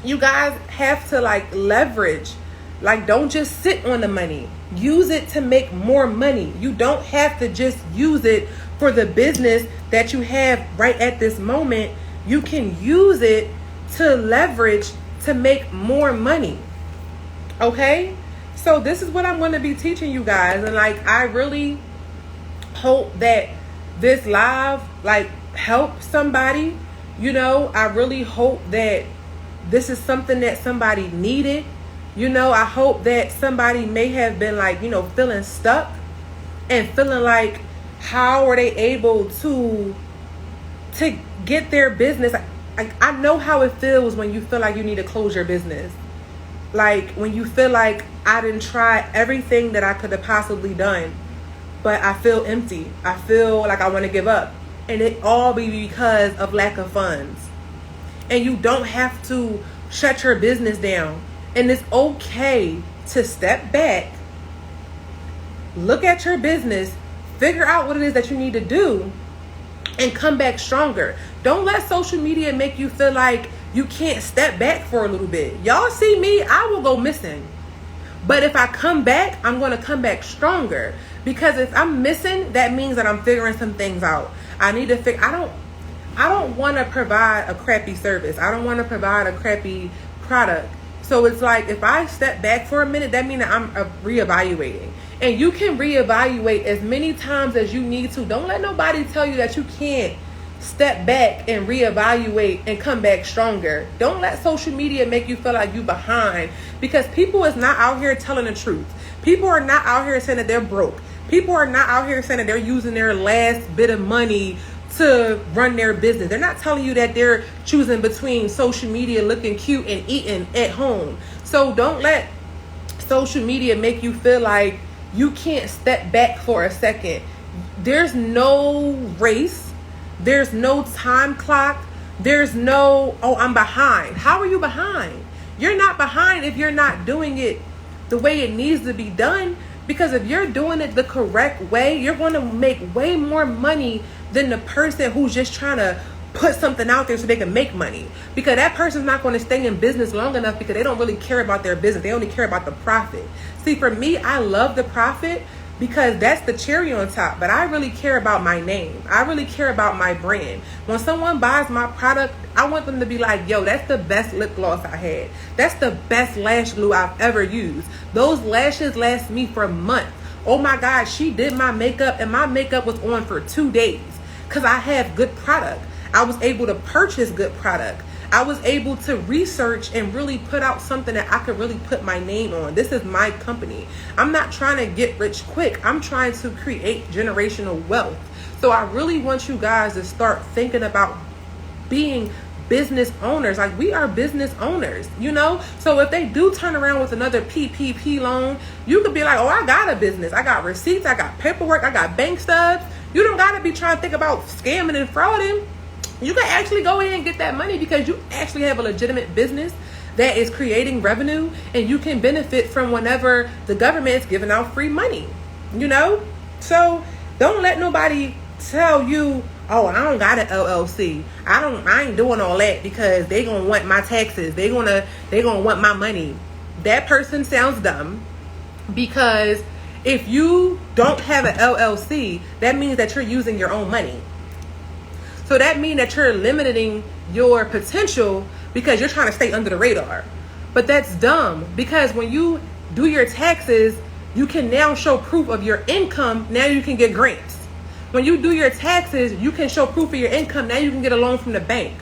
you guys have to leverage. Like, don't just sit on the money. Use it to make more money. You don't have to just use it for the business that you have right at this moment. You can use it to leverage to make more money. Okay? So this is what I'm going to be teaching you guys. And I really hope that this live help somebody. I really hope that this is something that somebody needed. I hope that somebody may have been feeling stuck and feeling like, how are they able to get their business? I know how it feels when you feel like you need to close your business. Like, when you feel like, I didn't try everything that I could have possibly done, but I feel empty. I feel like I want to give up. And it all be because of lack of funds. And you don't have to shut your business down. And it's okay to step back, look at your business, figure out what it is that you need to do, and come back stronger. Don't let social media make you feel like you can't step back for a little bit. Y'all see me, I will go missing. But if I come back, I'm going to come back stronger. Because if I'm missing, that means that I'm figuring some things out. I need to figure, I don't want to provide a crappy service. I don't want to provide a crappy product. So it's like, if I step back for a minute, that means that I'm reevaluating. And you can reevaluate as many times as you need to. Don't let nobody tell you that you can't step back and reevaluate and come back stronger. Don't let social media make you feel like you behind, because people is not out here telling the truth. People are not out here saying that they're broke. People are not out here saying that they're using their last bit of money to run their business. They're not telling you that they're choosing between social media looking cute and eating at home. So don't let social media make you feel like you can't step back for a second. There's no race. There's no time clock. There's no, oh, I'm behind. How are you behind? You're not behind if you're not doing it the way it needs to be done. Because if you're doing it the correct way, you're going to make way more money than the person who's just trying to put something out there so they can make money. Because that person's not going to stay in business long enough because they don't really care about their business. They only care about the profit. See, for me, I love the profit because that's the cherry on top. But I really care about my name. I really care about my brand. When someone buys my product, I want them to be like, yo, that's the best lip gloss I had. That's the best lash glue I've ever used. Those lashes last me for months. Oh my God, she did my makeup and my makeup was on for 2 days because I have good product. I was able to purchase good product. I was able to research and really put out something that I could really put my name on. This is my company. I'm not trying to get rich quick. I'm trying to create generational wealth. So I really want you guys to start thinking about being business owners. Like, we are business owners, you know? So if they do turn around with another PPP loan, you could be like, oh, I got a business. I got receipts. I got paperwork. I got bank stubs. You don't got to be trying to think about scamming and frauding. You can actually go in and get that money because you actually have a legitimate business that is creating revenue, and you can benefit from whenever the government is giving out free money, you know? So don't let nobody tell you, oh, I don't got an LLC. I ain't doing all that because they gonna want my taxes. They gonna want my money. That person sounds dumb, because if you don't have an LLC, that means that you're using your own money. So that means that you're limiting your potential because you're trying to stay under the radar. But that's dumb, because when you do your taxes, you can now show proof of your income. Now you can get grants. When you do your taxes, you can show proof of your income. Now you can get a loan from the bank.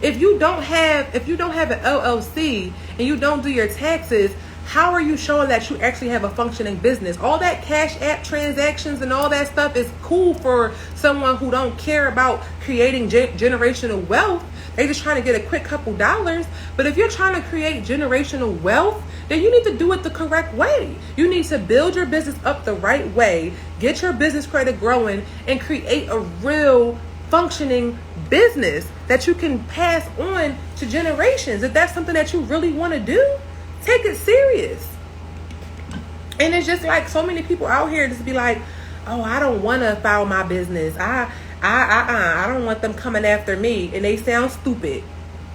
If you don't have an LLC and you don't do your taxes, how are you showing that you actually have a functioning business? All that Cash App transactions and all that stuff is cool for someone who don't care about creating generational wealth. They just trying to get a quick couple dollars. But if you're trying to create generational wealth, then you need to do it the correct way. You need to build your business up the right way, get your business credit growing, and create a real functioning business that you can pass on to generations. If that's something that you really want to do, take it serious. And it's just like so many people out here just be like, oh, I don't want to file my business. I don't want them coming after me. And they sound stupid.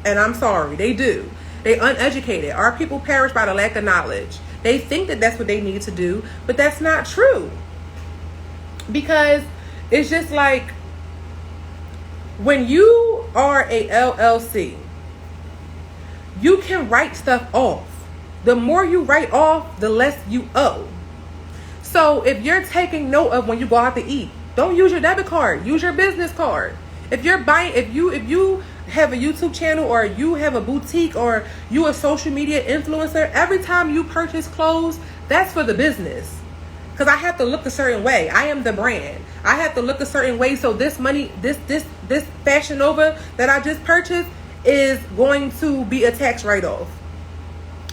And I'm sorry, they do. They uneducated. Our people perish by the lack of knowledge. They think that that's what they need to do, but that's not true. Because it's just like, when you are a LLC, you can write stuff off. The more you write off, the less you owe. So if you're taking note of when you go out to eat, don't use your debit card, use your business card. If you're buying, if you have a YouTube channel, or you have a boutique, or you a social media influencer, every time you purchase clothes, that's for the business. Because I have to look a certain way. I am the brand. I have to look a certain way. So this money, this Fashion Nova that I just purchased is going to be a tax write-off.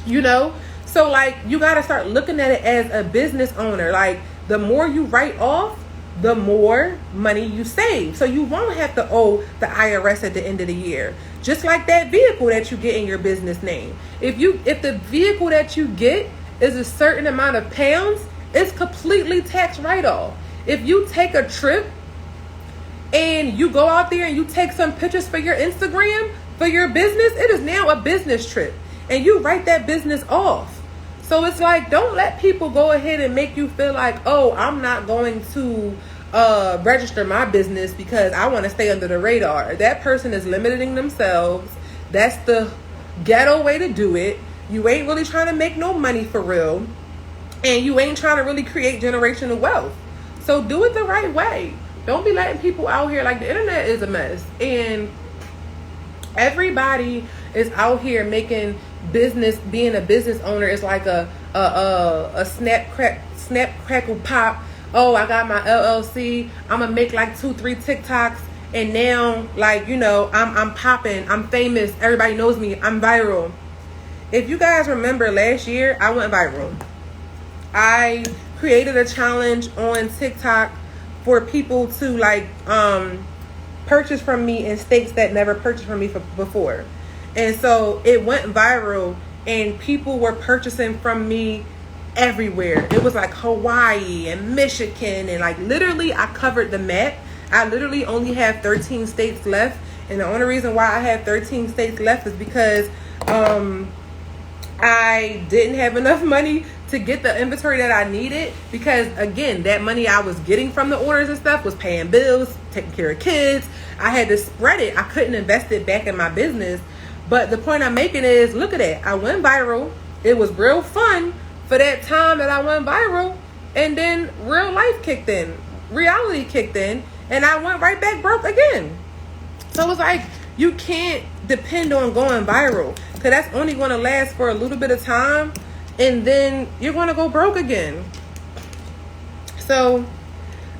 You know? So like, you got to start looking at it as a business owner. Like, the more you write off, the more money you save. So you won't have to owe the IRS at the end of the year. Just like that vehicle that you get in your business name. If the vehicle that you get is a certain amount of pounds, it's completely tax write-off. If you take a trip and you go out there and you take some pictures for your Instagram, for your business, it is now a business trip. And you write that business off. So it's like, don't let people go ahead and make you feel like, oh, I'm not going to register my business because I want to stay under the radar. That person is limiting themselves. That's the ghetto way to do it. You ain't really trying to make no money for real. And you ain't trying to really create generational wealth. So do it the right way. Don't be letting people out here, like, the internet is a mess. And everybody is out here making business, being a business owner is like a snap, crackle, pop. Oh, I got my LLC. I'm going to make like 2-3 TikToks And now, like, you know, I'm popping, I'm famous, everybody knows me, I'm viral. If you guys remember last year, I went viral. I created a challenge on TikTok for people to like purchase from me in states that never purchased from me before. And so it went viral and people were purchasing from me everywhere. It was like Hawaii and Michigan, and like literally I covered the map. I literally only have 13 states left, and the only reason why I have 13 states left is because I didn't have enough money to get the inventory that I needed, because again, that money I was getting from the orders and stuff was paying bills, taking care of kids. I had to spread it. I couldn't invest it back in my business. But the point I'm making is, look at that. I went viral. It was real fun for that time that I went viral, and then real life kicked in, reality kicked in, and I went right back broke again. So it's like, you can't depend on going viral, because that's only going to last for a little bit of time, and then you're going to go broke again. So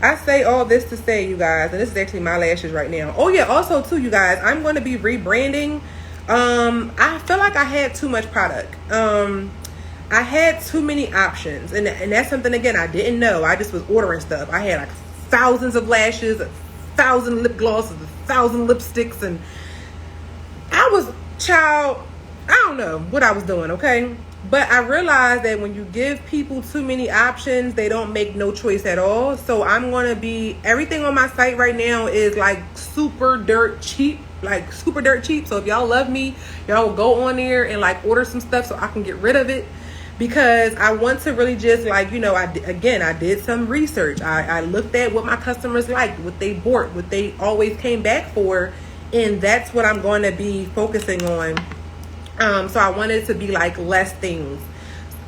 I say all this to say, you guys, and this is actually my lashes right now. Oh yeah, also too, you guys, I'm going to be rebranding. I feel like I had too much product. I had too many options, and that's something, again, I didn't know. I just was ordering stuff. I had like thousands of lashes, 1,000 lip glosses, 1,000 lipsticks, and I was, child, I don't know what I was doing, okay? But I realized that when you give people too many options, they don't make no choice at all. So I'm going to be, everything on my site right now is like super dirt cheap. Like super dirt cheap. So if y'all love me, y'all will go on there and like order some stuff so I can get rid of it, because I want to really just like, you know, I did some research. I looked at what my customers liked, what they bought, what they always came back for, and that's what I'm going to be focusing on. So I wanted to be like less things.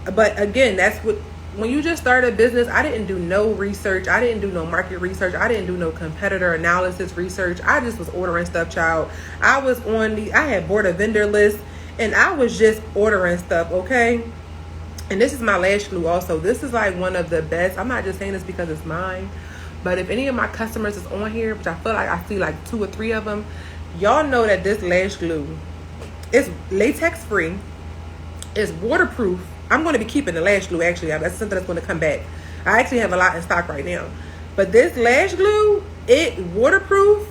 But again, that's what, when you just start a business, I didn't do no research. I didn't do no market research. I didn't do no competitor analysis research. I just was ordering stuff, child. I had bought a vendor list, and I was just ordering stuff, okay? And this is my lash glue also. This is like one of the best. I'm not just saying this because it's mine, but if any of my customers is on here, which I feel like I see like 2 or 3 of them, y'all know that this lash glue is latex free, it's waterproof. I'm going to be keeping the lash glue, actually. That's something that's going to come back. I actually have a lot in stock right now. But this lash glue, it waterproof,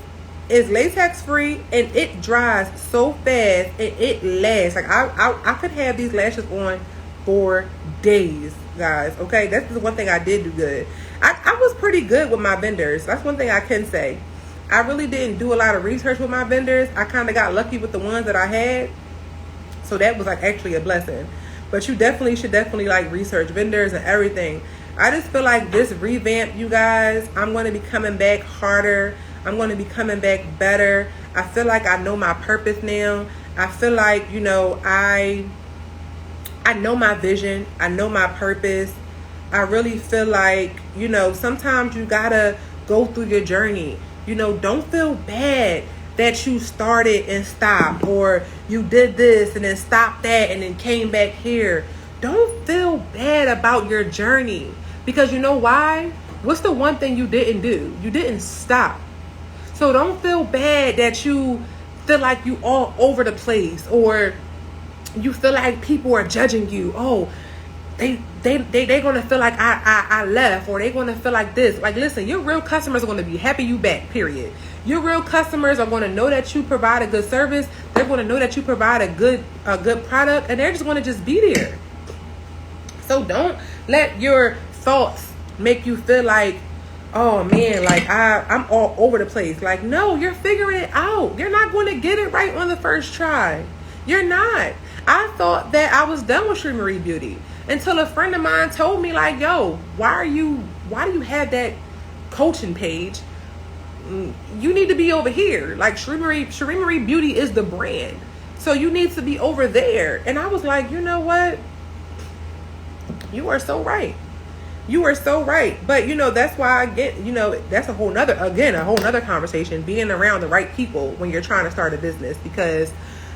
is latex free, and it dries so fast, and it lasts. Like I could have these lashes on for days, guys. Okay, that's the one thing I did do good. I was pretty good with my vendors. That's one thing I can say. I really didn't do a lot of research with my vendors. I kind of got lucky with the ones that I had. So that was like actually a blessing. But you should definitely like research vendors and everything. I just feel like this revamp, you guys, I'm going to be coming back harder. I'm going to be coming back better. I feel like I know my purpose now. I feel like, you know, I know my vision. I know my purpose. I really feel like, you know, sometimes you got to go through your journey. You know, don't feel bad that you started and stopped, or you did this and then stopped that and then came back here. Don't feel bad about your journey, because you know why? What's the one thing you didn't do? You didn't stop. So don't feel bad that you feel like you all over the place, or you feel like people are judging you. Oh, they gonna feel like I left, or they gonna feel like this. Like, listen, your real customers are gonna be happy you back, period. Your real customers are gonna know that you provide a good service. They're gonna know that you provide a good product, and they're just gonna just be there. So don't let your thoughts make you feel like, oh man, like I'm all over the place. Like, no, you're figuring it out. You're not going to get it right on the first try. You're not. I thought that I was done with Sheree Marie Beauty until a friend of mine told me, like, yo, why do you have coaching page? You need to be over here. Like, Sheree Marie Beauty is the brand, so you need to be over there. And I was like, you know what? You are so right. You are so right. But, you know, that's why I get, you know, that's a whole nother conversation, being around the right people when you're trying to start a business, because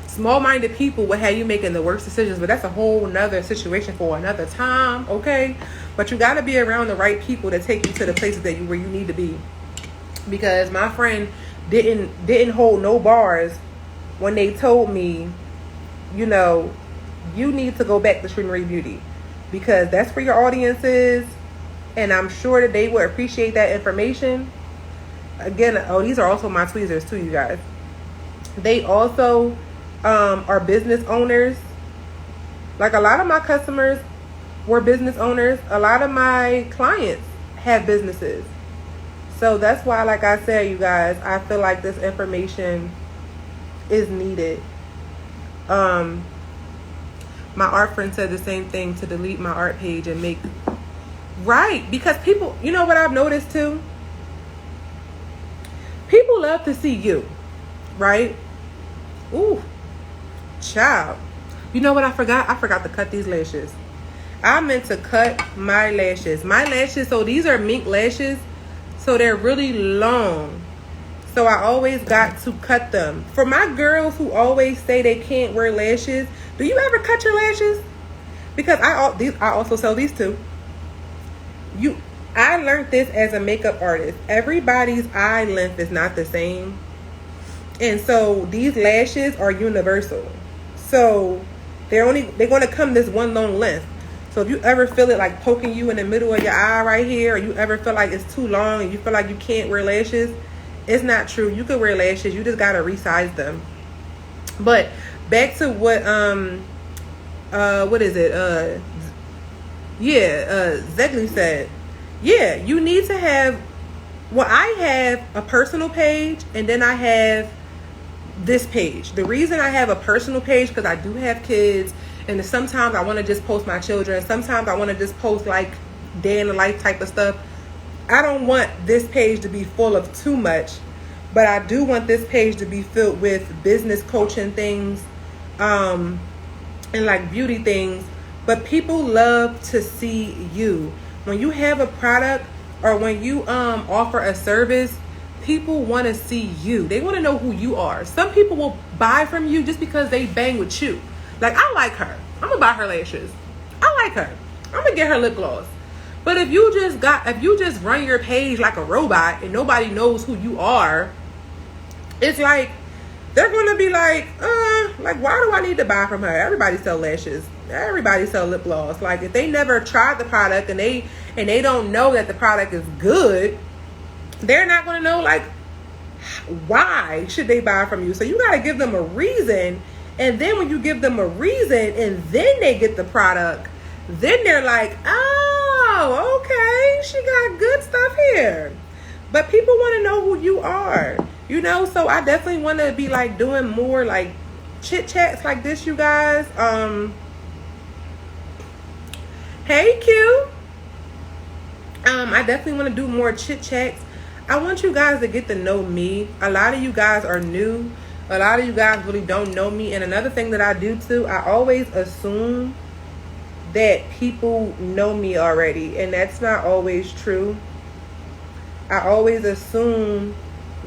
small-minded people will have you making the worst decisions, but that's a whole nother situation for another time, okay? But you got to be around the right people to take you to the places where you need to be. Because my friend didn't hold no bars when they told me, you know, you need to go back to Sheree Marie Beauty because that's where your audience is, and I'm sure that they would appreciate that information. Again, these are also my tweezers too, you guys. They also are business owners. Like, a lot of my customers were business owners. A lot of my clients have businesses. So that's why, like I said, you guys, I feel like this information is needed. My art friend said the same thing, to delete my art page and make... Right, because people, you know what I've noticed too? People love to see you, right? Ooh, child. You know what I forgot? I forgot to cut these lashes. I meant to cut my lashes. My lashes, so these are mink lashes, so they're really long. So I always got to cut them. For my girls who always say they can't wear lashes, do you ever cut your lashes? Because I also sell these too. I learned this as a makeup artist. Everybody's eye length is not the same. And so these lashes are universal. So they're going to come this one long length. So if you ever feel it like poking you in the middle of your eye right here, or you ever feel like it's too long and you feel like you can't wear lashes, it's not true. You can wear lashes. You just got to resize them. But back to what is it? Zegli said. Yeah, you need to have, well, I have a personal page and then I have this page. The reason I have a personal page, because I do have kids, and sometimes I want to just post my children. Sometimes I want to just post like day in the life type of stuff. I don't want this page to be full of too much, but I do want this page to be filled with business coaching things, and like beauty things. But people love to see you. When you have a product or when you offer a service, people want to see you. They want to know who you are. Some people will buy from you just because they bang with you. Like, I like her. I'm going to buy her lashes. I like her. I'm going to get her lip gloss. But if you just run your page like a robot and nobody knows who you are, it's like, they're going to be like, why do I need to buy from her? Everybody sell lashes. Everybody sell lip gloss. Like, if they never tried the product and they don't know that the product is good, they're not going to know, like, why should they buy from you? So you got to give them a reason. And then when you give them a reason and then they get the product, then they're like, oh, okay, she got good stuff here. But people want to know who you are, you know? So I definitely want to be like doing more like chit chats like this, you guys. Hey Q. I definitely want to do more chit chats. I want you guys to get to know me. A lot of you guys are new. A lot of you guys really don't know me. And another thing that I do too, I always assume that people know me already, and that's not always true. I always assume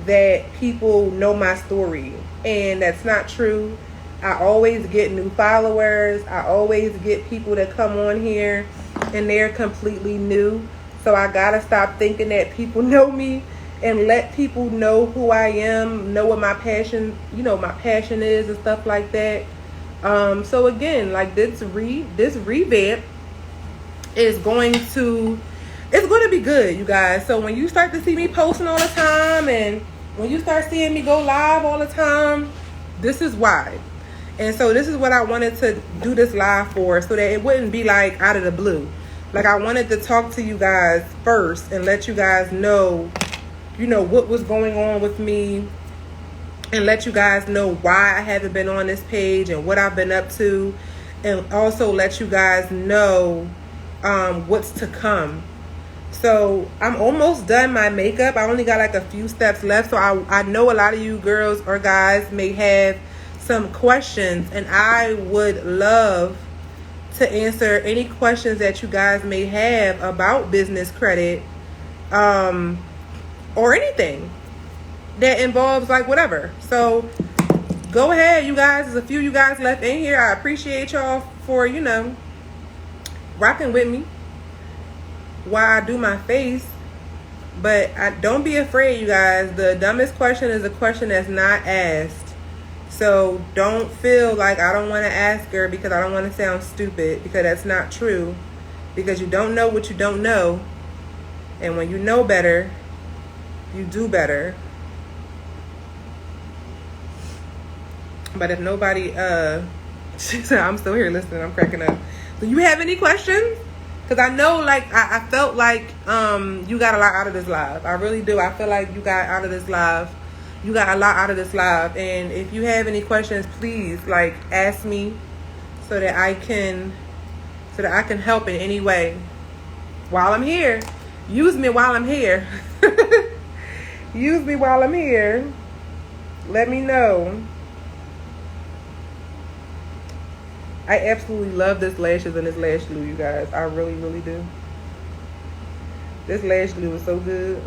that people know my story, and that's not true. I always get new followers. I always get people that come on here and they're completely new. So I gotta stop thinking that people know me and let people know who I am, know what my passion, my passion is and stuff like that. So again, like this revamp is going to be good, you guys. So when you start to see me posting all the time and when you start seeing me go live all the time, this is why. And so this is what I wanted to do this live for, so that it wouldn't be like out of the blue. Like, I wanted to talk to you guys first and let you guys know, what was going on with me, and let you guys know why I haven't been on this page and what I've been up to, and also let you guys know what's to come. So I'm almost done my makeup. I only got like a few steps left. So I know a lot of you girls or guys may have some questions, and I would love to answer any questions that you guys may have about business credit, or anything that involves like whatever. So go ahead, you guys. There's a few you guys left in here. I appreciate y'all for rocking with me while I do my face. But don't be afraid, you guys. The dumbest question is a question that's not asked. So don't feel like I don't want to ask her because I don't want to sound stupid, because that's not true. Because you don't know what you don't know. And when you know better, you do better. But if nobody, she said, I'm still here listening, I'm cracking up. Do you have any questions? Because I know, like, I felt like you got a lot out of this live. I really do. I feel like you got out of this live. You got a lot out of this live. And if you have any questions, please, like, ask me so that I can help in any way. While I'm here. Use me while I'm here. Use me while I'm here. Let me know. I absolutely love this lashes and this lash glue, you guys. I really, really do. This lash glue is so good.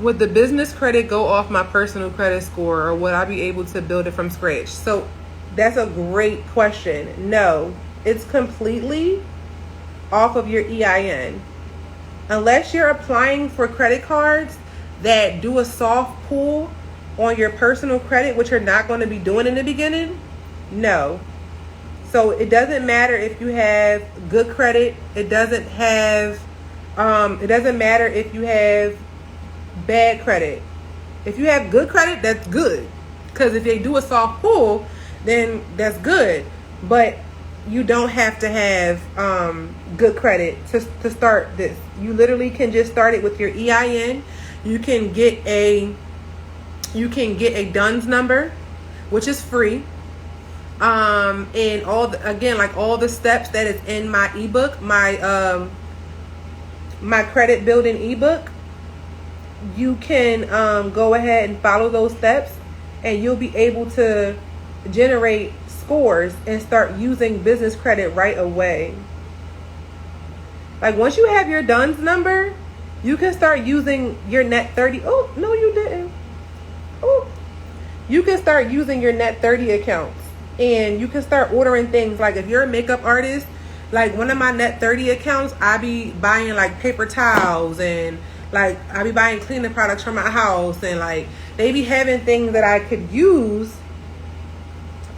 Would the business credit go off my personal credit score, or would I be able to build it from scratch? So that's a great question. No, it's completely off of your EIN. Unless you're applying for credit cards that do a soft pull on your personal credit, which you're not going to be doing in the beginning, no. So it doesn't matter if you have good credit. It doesn't matter if you have bad credit. If you have good credit, that's good. Because if they do a soft pull, then that's good. But you don't have to have good credit to start this. You literally can just start it with your EIN. You can get a DUNS number, which is free. And all the steps that is in my ebook, my credit building ebook, you can go ahead and follow those steps, and you'll be able to generate scores and start using business credit right away. Like, once you have your DUNS number, you can start using your net 30. Oh, no, you didn't. Oh, you can start using your net 30 accounts, and you can start ordering things. Like, if you're a makeup artist, like one of my net 30 accounts, I be buying like paper towels, and like I be buying cleaning products for my house, and like they be having things that I could use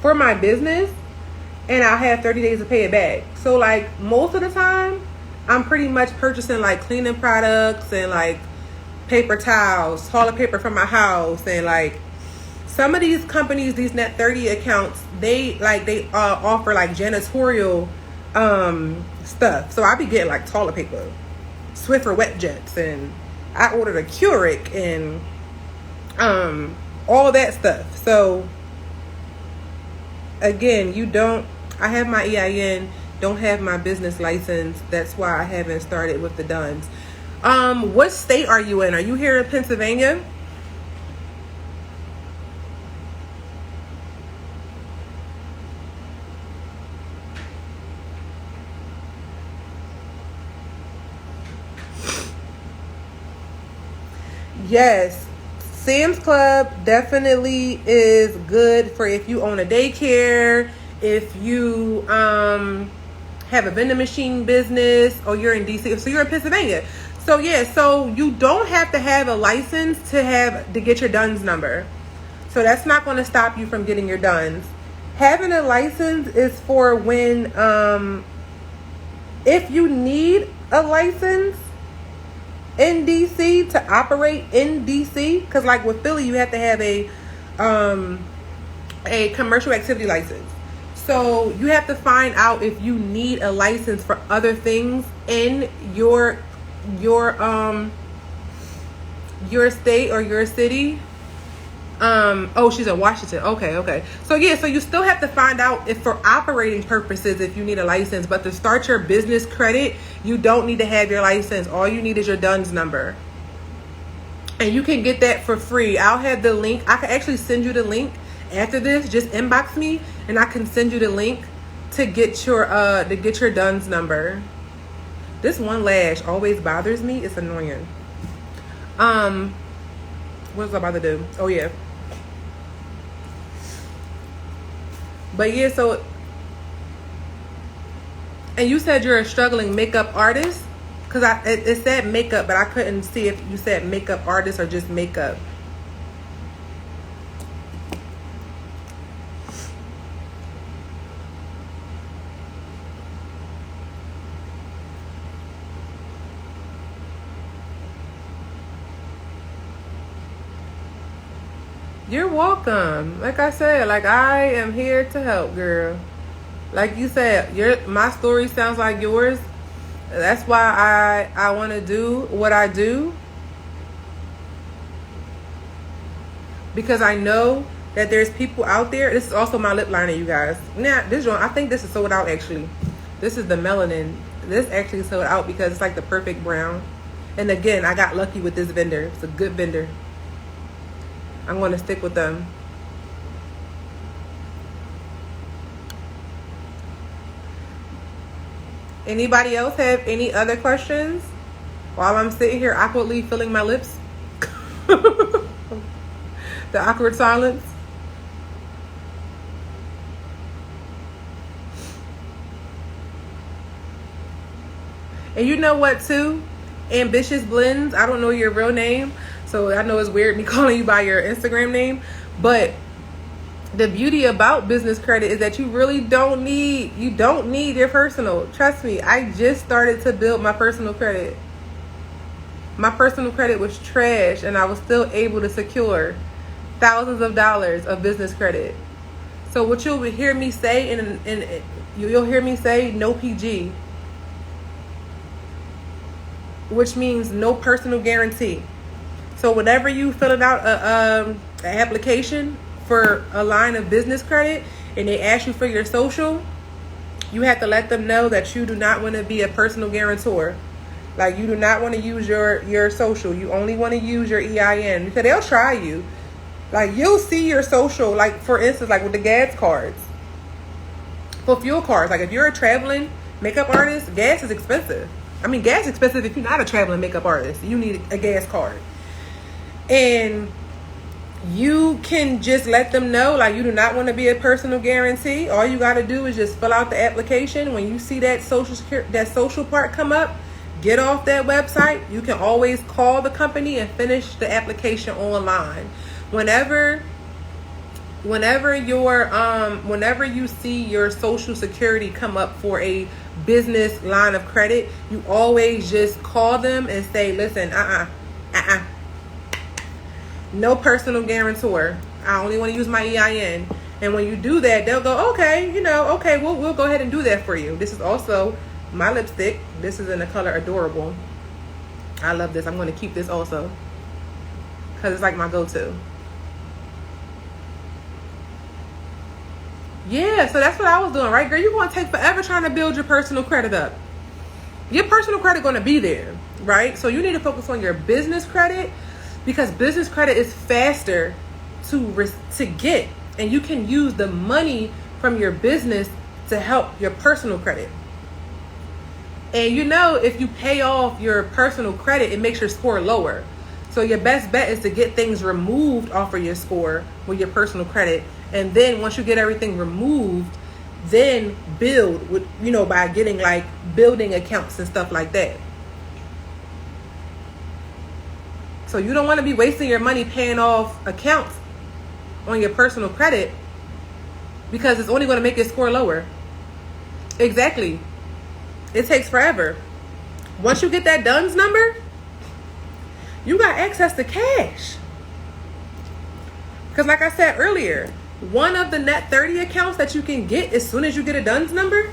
for my business, and I'll have 30 days to pay it back. So like most of the time, I'm pretty much purchasing like cleaning products and like paper towels, toilet paper for my house, and like some of these companies, these net 30 accounts, they offer like janitorial stuff. So I be getting like toilet paper, Swiffer wet jets, and I ordered a Keurig and all that stuff. So again, I have my EIN, don't have my business license. That's why I haven't started with the DUNS. What state are you in? Are you here in Pennsylvania? Yes, Sam's Club definitely is good for if you own a daycare, if you have a vending machine business, or you're in DC. So you're in Pennsylvania. So yeah, so you don't have to have a license to get your DUNS number. So that's not going to stop you from getting your DUNS. Having a license is for when if you need a license in DC to operate in DC, because like with Philly, you have to have a commercial activity license. So you have to find out if you need a license for other things in your state or your city. Oh, she's in Washington. Okay. So yeah, so you still have to find out if for operating purposes if you need a license, but to start your business credit, you don't need to have your license. All you need is your DUNS number. And you can get that for free. I'll have the link. I can actually send you the link after this. Just inbox me and I can send you the link to get your DUNS number. This one lash always bothers me. It's annoying. What was I about to do? Oh yeah. But yeah, so, and you said you're a struggling makeup artist. Because it said makeup, but I couldn't see if you said makeup artist or just makeup. You're welcome. Like I said, like I am here to help, girl. Like you said, my story sounds like yours. That's why I want to do what I do. Because I know that there's people out there. This is also my lip liner, you guys. Now, this one, I think this is sold out actually. This is the melanin. This actually sold out because it's like the perfect brown. And again, I got lucky with this vendor. It's a good vendor. I'm going to stick with them. Anybody else have any other questions while I'm sitting here awkwardly filling my lips? The awkward silence. And you know what too? Ambitious Blends. I don't know your real name, so I know it's weird me calling you by your Instagram name, but the beauty about business credit is that you really don't need your personal. Trust me, I just started to build my personal credit. My personal credit was trash, and I was still able to secure thousands of dollars of business credit. So what you'll hear me say, you'll hear me say no PG, which means no personal guarantee. So whenever you filling out an application for a line of business credit and they ask you for your social, you have to let them know that you do not want to be a personal guarantor. Like, you do not want to use your social. You only want to use your EIN, because they'll try you. Like, you'll see your social, like for instance, like with the gas cards, for fuel cards. Like, if you're a traveling makeup artist, gas is expensive. I mean, gas is expensive if you're not a traveling makeup artist. You need a gas card. And you can just let them know, like, you do not want to be a personal guarantee. All you got to do is just fill out the application. When you see that social part come up, get off that website. You can always call the company and finish the application online. Whenever you see your social security come up for a business line of credit, you always just call them and say, listen, no personal guarantor. I only want to use my EIN. And when you do that, they'll go, okay, we'll go ahead and do that for you. This is also my lipstick. This is in the color Adorable. I love this. I'm going to keep this also because it's like my go-to. Yeah, so that's what I was doing, right, girl? You're going to take forever trying to build your personal credit up. Your personal credit going to be there, right? So you need to focus on your business credit, because business credit is faster to get, and you can use the money from your business to help your personal credit. And if you pay off your personal credit, it makes your score lower. So your best bet is to get things removed off of your score with your personal credit. And then once you get everything removed, then build with, by getting like building accounts and stuff like that. So you don't want to be wasting your money paying off accounts on your personal credit, because it's only going to make your score lower. Exactly. It takes forever. Once you get that DUNS number, you got access to cash. Because like I said earlier, one of the net 30 accounts that you can get as soon as you get a DUNS number,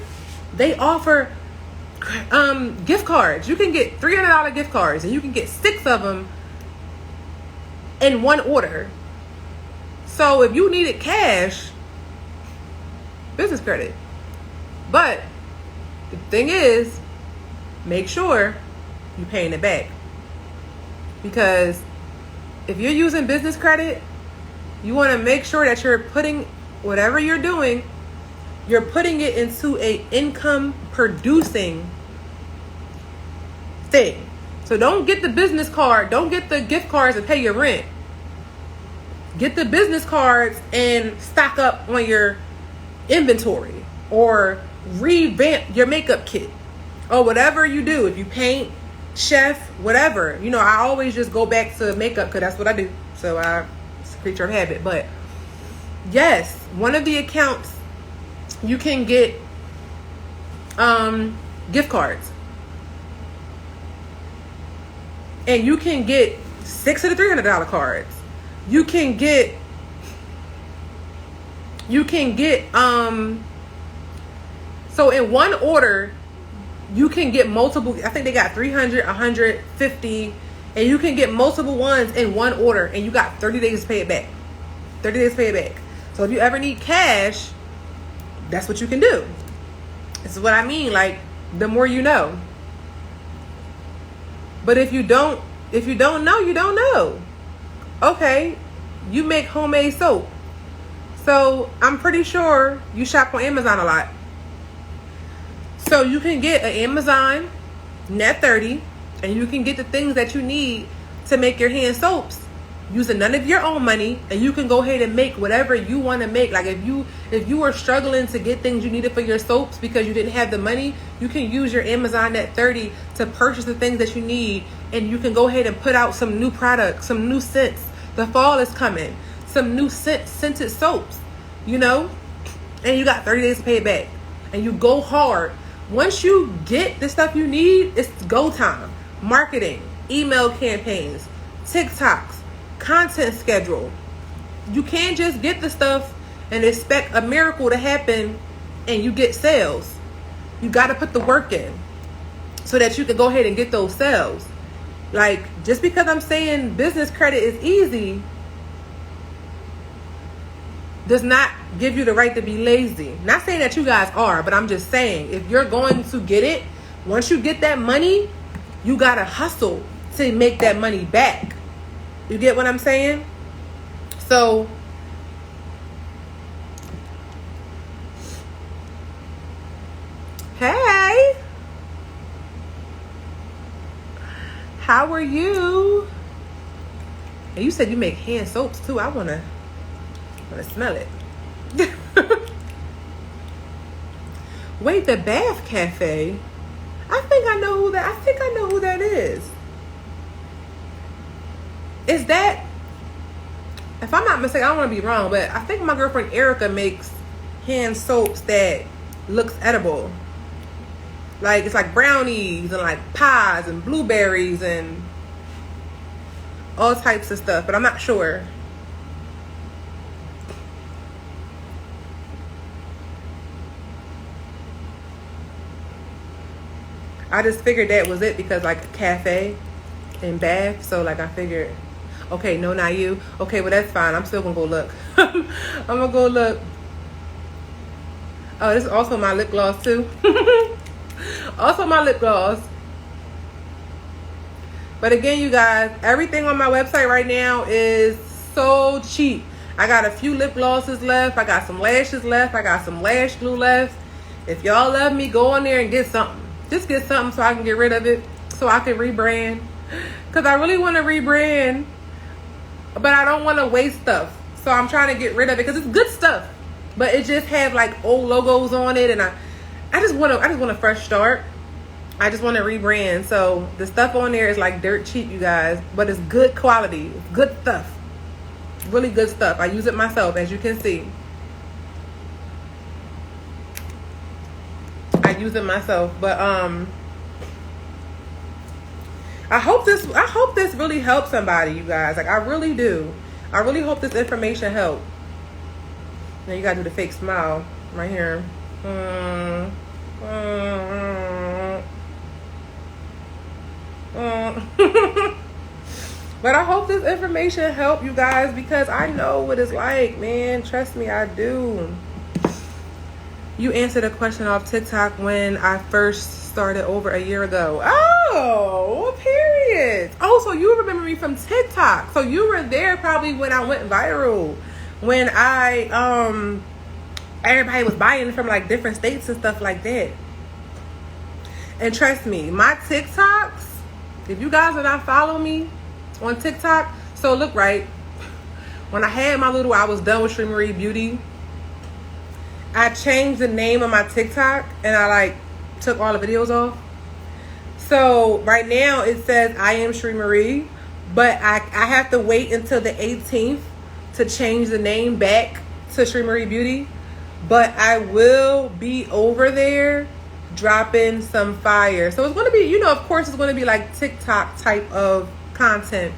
they offer gift cards. You can get $300 gift cards, and you can get 6 of them in one order. So if you needed cash, business credit. But the thing is, make sure you're paying it back. Because if you're using business credit, you want to make sure that you're putting whatever you're doing, you're putting it into a income producing thing. So don't get the business card. Don't get the gift cards and pay your rent. Get the business cards and stock up on your inventory, or revamp your makeup kit, or whatever you do. If you paint, chef, whatever. You know, I always just go back to makeup because that's what I do. So it's a creature of habit. But yes, one of the accounts you can get gift cards. And you can get 6 of the $300 cards. You can get so in one order you can get multiple. I think they got 300, 150, and you can get multiple ones in one order, and you got 30 days to pay it back. 30 days to pay it back. So if you ever need cash, that's what you can do. This is what I mean, like, the more you know. But if you don't know, you don't know. Okay, you make homemade soap. So I'm pretty sure you shop on Amazon a lot. So you can get an Amazon net 30, and you can get the things that you need to make your hand soaps using none of your own money, and you can go ahead and make whatever you want to make. Like if you were struggling to get things you needed for your soaps because you didn't have the money, you can use your Amazon net 30 to purchase the things that you need, and you can go ahead and put out some new products, some new scents. The fall is coming. Some new scented soaps, you know? And you got 30 days to pay it back. And you go hard. Once you get the stuff you need, it's go time. Marketing, email campaigns, TikToks, content schedule. You can't just get the stuff and expect a miracle to happen and you get sales. You got to put the work in so that you can go ahead and get those sales. Like, just because I'm saying business credit is easy does not give you the right to be lazy. Not saying that you guys are, but I'm just saying, if you're going to get it, once you get that money, you gotta hustle to make that money back. You get what I'm saying? So hey, how are you? And you said you make hand soaps too. I wanna smell it. Wait, the Bath Cafe? I think I know who that is. Is that, if I'm not mistaken, I don't want to be wrong, but I think my girlfriend Erica makes hand soaps that looks edible. Like, it's like brownies and like pies and blueberries and all types of stuff, but I'm not sure. I just figured that was it because, like, a cafe in Bath. So, like, I figured, okay, no, not you. Okay, well, that's fine. I'm still going to go look. I'm going to go look. Oh, this is also my lip gloss, too. Also my lip gloss. But again, you guys, everything on my website right now is so cheap. I got a few lip glosses left. I got some lashes left. I got some lash glue left. If y'all love me, go on there and get something. Just get something so I can get rid of it, so I can rebrand. Because I really want to rebrand, but I don't want to waste stuff. So I'm trying to get rid of it because it's good stuff, but it just have like old logos on it, and I just want a fresh start. I just want to rebrand. So the stuff on there is like dirt cheap, you guys, but it's good quality. It's good stuff. Really good stuff. I use it myself, as you can see. I use it myself, but I hope this really helps somebody, you guys. Like, I really do. I really hope this information helps. Now you gotta do the fake smile right here. But I hope this information helped you guys, because I know what it's like, man. Trust me, I do. You answered a question off TikTok when I first started over a year ago. Oh, period. Oh, so you remember me from TikTok. So you were there probably when I went viral. When everybody was buying from like different states and stuff like that. And trust me, my TikToks, if you guys are not following me on TikTok, so look, right, when I had my I was done with Sheree Marie Beauty, I changed the name of my TikTok and I like took all the videos off. So right now it says I am Sheree Marie, but I have to wait until the 18th to change the name back to Sheree Marie Beauty. But I will be over there dropping some fire. So it's going to be, you know, of course it's going to be like TikTok type of content.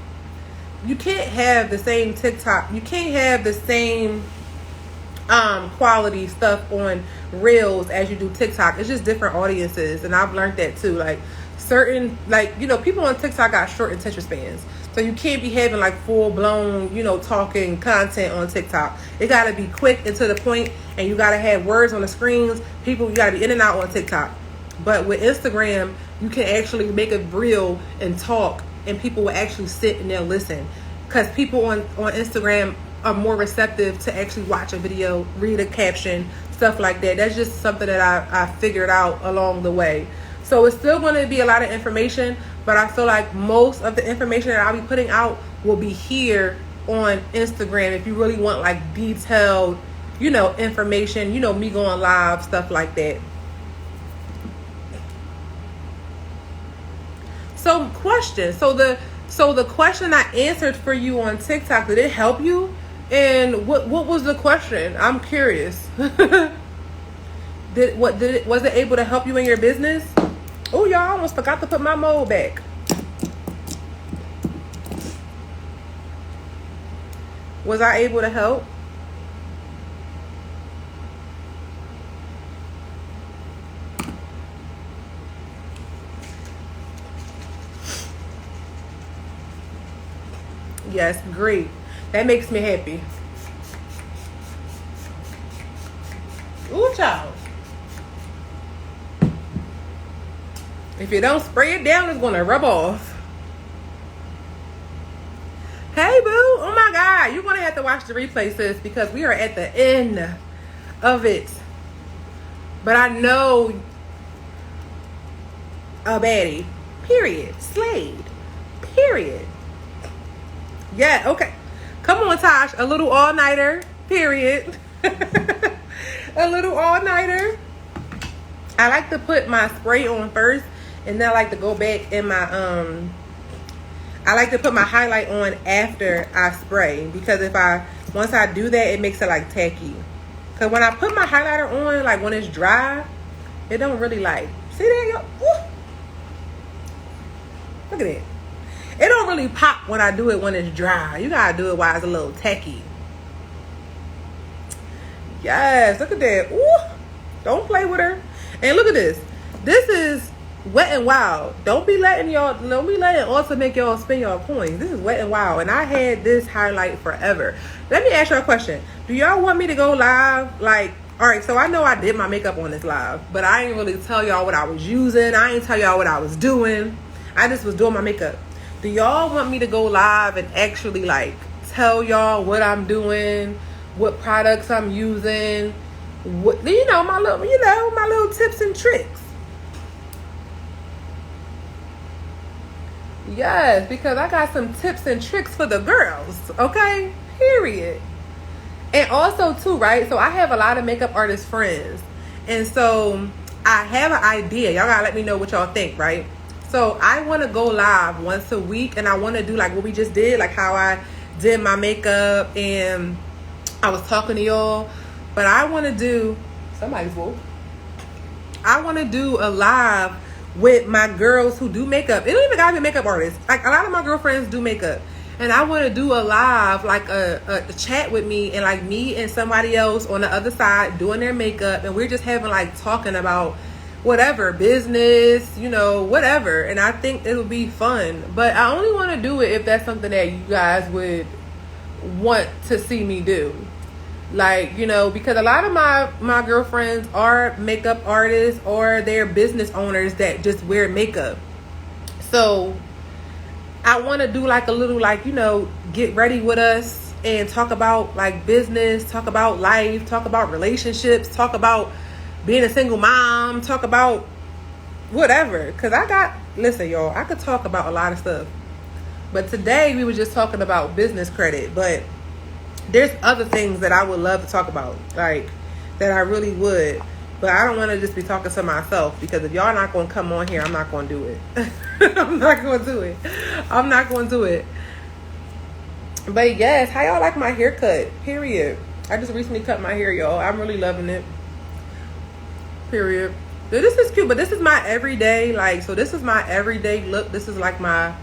You can't have the same TikTok. You can't have the same quality stuff on Reels as you do TikTok. It's just different audiences, and I've learned that too. Like certain, like, you know, people on TikTok got short attention spans, so you can't be having like full blown, you know, talking content on TikTok. It got to be quick and to the point, and you got to have words on the screens. People, you got to be in and out on TikTok. But with Instagram, you can actually make a reel and talk, and people will actually sit and they'll listen, because people on Instagram are more receptive to actually watch a video, read a caption, stuff like that. That's just something that I figured out along the way. So it's still going to be a lot of information, but I feel like most of the information that I'll be putting out will be here on Instagram if you really want like detailed, you know, information, you know, me going live, stuff like that. So question. So the question I answered for you on TikTok, did it help you? And what was the question? I'm curious. Was it able to help you in your business? Oh, y'all, I almost forgot to put my mold back. Was I able to help? Yes, great. That makes me happy. Ooh, child. If you don't spray it down, it's going to rub off. Hey, boo. Oh, my God. You're going to have to watch the replay, sis, because we are at the end of it. But I know a baddie. Period. Slayed. Period. Yeah, okay. Come on, Tosh. A little all-nighter. Period. A little all-nighter. I like to put my spray on first, and then I like to go back in my I like to put my highlight on after I spray, because once I do that, it makes it like tacky. Because when I put my highlighter on, like when it's dry, it don't really like. See there, yo? Look at it. It don't really pop when I do it when it's dry. You gotta do it while it's a little tacky. Yes, look at that. Ooh, don't play with her. And look at this. This is Wet and Wild. Don't be letting also make y'all spend y'all coins. This is Wet and Wild, and I had this highlight forever. Let me ask y'all a question. Do y'all want me to go live? Like, all right, so I know I did my makeup on this live, but I ain't really tell y'all what I was using. I ain't tell y'all what I was doing. I just was doing my makeup. Do y'all want me to go live and actually like tell y'all what I'm doing, what products I'm using, what, my little tips and tricks? Yes, because I got some tips and tricks for the girls, okay? Period. And also too, right? So I have a lot of makeup artist friends, and so I have an idea. Y'all gotta let me know what y'all think, right? So I want to go live once a week, and I want to do like what we just did, like how I did my makeup and I was talking to y'all. But I want to do somebody's wolf. I want to do a live with my girls who do makeup. It don't even gotta be makeup artists. Like a lot of my girlfriends do makeup, and I want to do a live, like a chat with me, and like me and somebody else on the other side doing their makeup, and we're just having like talking about whatever, business, whatever. And I think it'll be fun, but I only want to do it if that's something that you guys would want to see me do. Like, because a lot of my girlfriends are makeup artists, or they're business owners that just wear makeup. So I want to do like a little, like, get ready with us and talk about like business, talk about life, talk about relationships, talk about being a single mom, talk about whatever. Because listen, y'all, I could talk about a lot of stuff. But today we were just talking about business credit. But there's other things that I would love to talk about, like that I really would. But I don't want to just be talking to myself, because if y'all not going to come on here, I'm not going to do it. I'm not going to do it. I'm not going to do it. But yes, how y'all like my haircut? Period. I just recently cut my hair, y'all. I'm really loving it. Period. This is cute, but this is my everyday, like, so this is my everyday look. This is like my,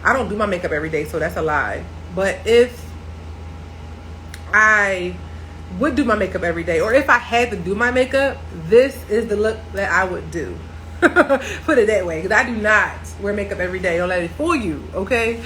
I don't do my makeup every day, so that's a lie. But if I would do my makeup every day, or if I had to do my makeup, this is the look that I would do. Put it that way, because I do not wear makeup every day. Don't let it fool you, okay?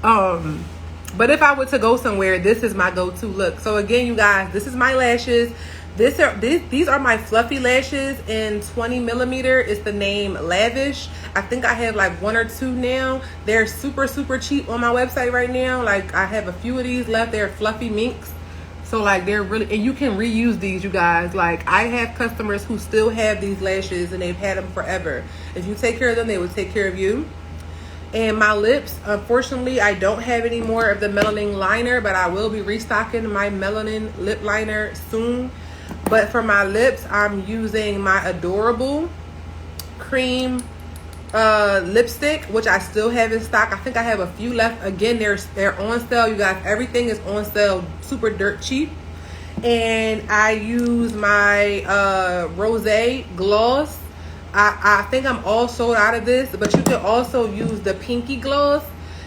But if I were to go somewhere, this is my go-to look. So again, you guys, this is my lashes. These are my fluffy lashes in 20 millimeter. It's the name Lavish. I think I have like 1 or 2 now. They're super, super cheap on my website right now. Like, I have a few of these left. They're fluffy minks. So like, they're really, and you can reuse these, you guys. Like, I have customers who still have these lashes and they've had them forever. If you take care of them, they will take care of you. And my lips, unfortunately, I don't have any more of the melanin liner, but I will be restocking my melanin lip liner soon. But for my lips, I'm using my Adorable cream lipstick, which I still have in stock. I think I have a few left. Again, they're on sale, you guys. Everything is on sale, super dirt cheap. And I use my Rosé gloss. I think I'm all sold out of this, but you can also use the pinky gloss,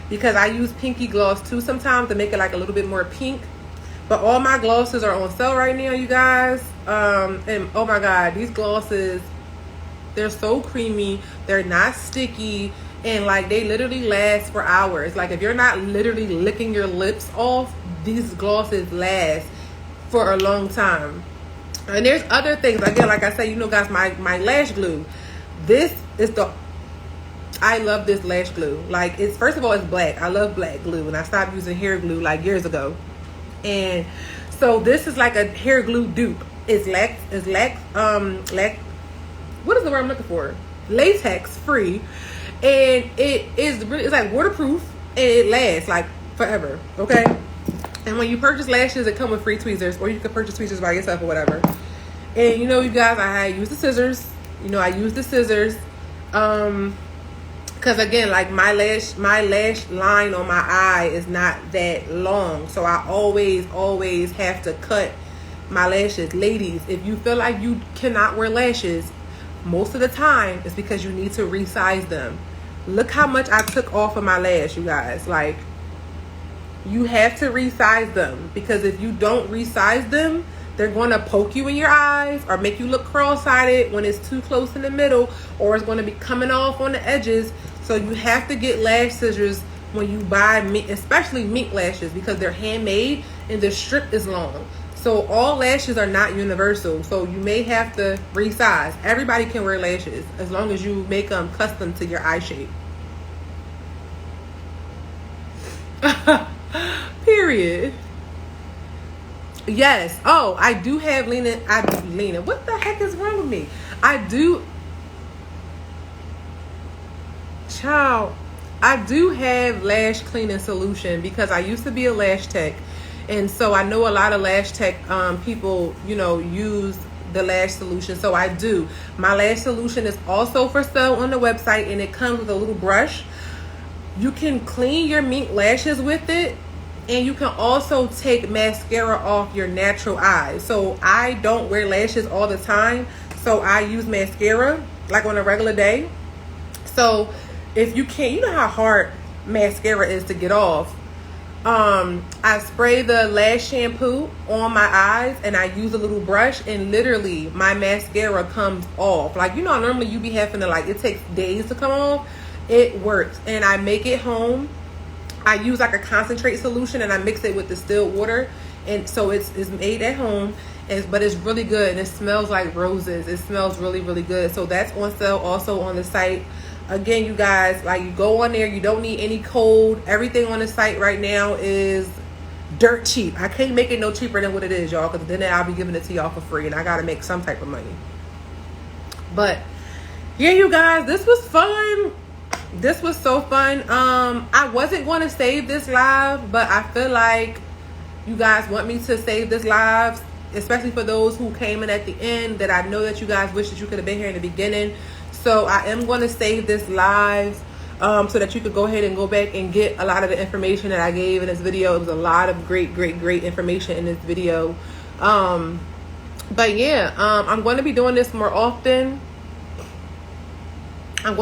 because I use pinky gloss too sometimes to make it like a little bit more pink. But all my glosses are on sale right now, you guys. And oh my God, these glosses, they're so creamy. They're not sticky. And like, they literally last for hours. Like, if you're not literally licking your lips off, these glosses last for a long time. And there's other things. Again, like I said, you know, guys, my lash glue. This is I love this lash glue. Like, it's, first of all, it's black. I love black glue. And I stopped using hair glue like years ago. And so this is like a hair glue dupe. It's what is the word I'm looking for? Latex free. And it's like waterproof, and it lasts like forever. Okay. And when you purchase lashes, it come with free tweezers, or you can purchase tweezers by yourself or whatever. And you know, you guys, I use the scissors. You know, I use the scissors. Because again, like, my lash line on my eye is not that long. So I always have to cut my lashes. Ladies, if you feel like you cannot wear lashes, most of the time it's because you need to resize them. Look how much I took off of my lash, you guys. Like, you have to resize them, because if you don't resize them, they're going to poke you in your eyes or make you look cross-sided when it's too close in the middle, or it's going to be coming off on the edges. So you have to get lash scissors when you buy, especially mink lashes, because they're handmade and the strip is long. So all lashes are not universal. So you may have to resize. Everybody can wear lashes as long as you make them custom to your eye shape. Period. Yes. Oh, I do have Lena. What the heck is wrong with me? I do have lash cleaning solution, because I used to be a lash tech, and so I know a lot of lash tech people, you know, use the lash solution. So I do. My lash solution is also for sale on the website, and it comes with a little brush. You can clean your mink lashes with it, and you can also take mascara off your natural eyes. So I don't wear lashes all the time, so I use mascara like on a regular day. So if you can't, you know how hard mascara is to get off. I spray the lash shampoo on my eyes, and I use a little brush, and literally my mascara comes off. Like, you know, normally you be having to, like, it takes days to come off. It works. And I make it home. I use like a concentrate solution, and I mix it with distilled water, and so it's made at home, but it's really good, and it smells like roses. It smells really, really good. So that's on sale also on the site. Again, you guys, like, you go on there, you don't need any code. Everything on the site right now is dirt cheap. I can't make it no cheaper than what it is, y'all, because then I'll be giving it to y'all for free, and I gotta make some type of money. But yeah, you guys, this was fun. This was so fun. I wasn't going to save this live, but I feel like you guys want me to save this live especially for those who came in at the end, that I know that you guys wish that you could have been here in the beginning. So I am going to save this live so that you could go ahead and go back and get a lot of the information that I gave in this video. It was a lot of great information in this video. But yeah, I'm going to be doing this more often. I'm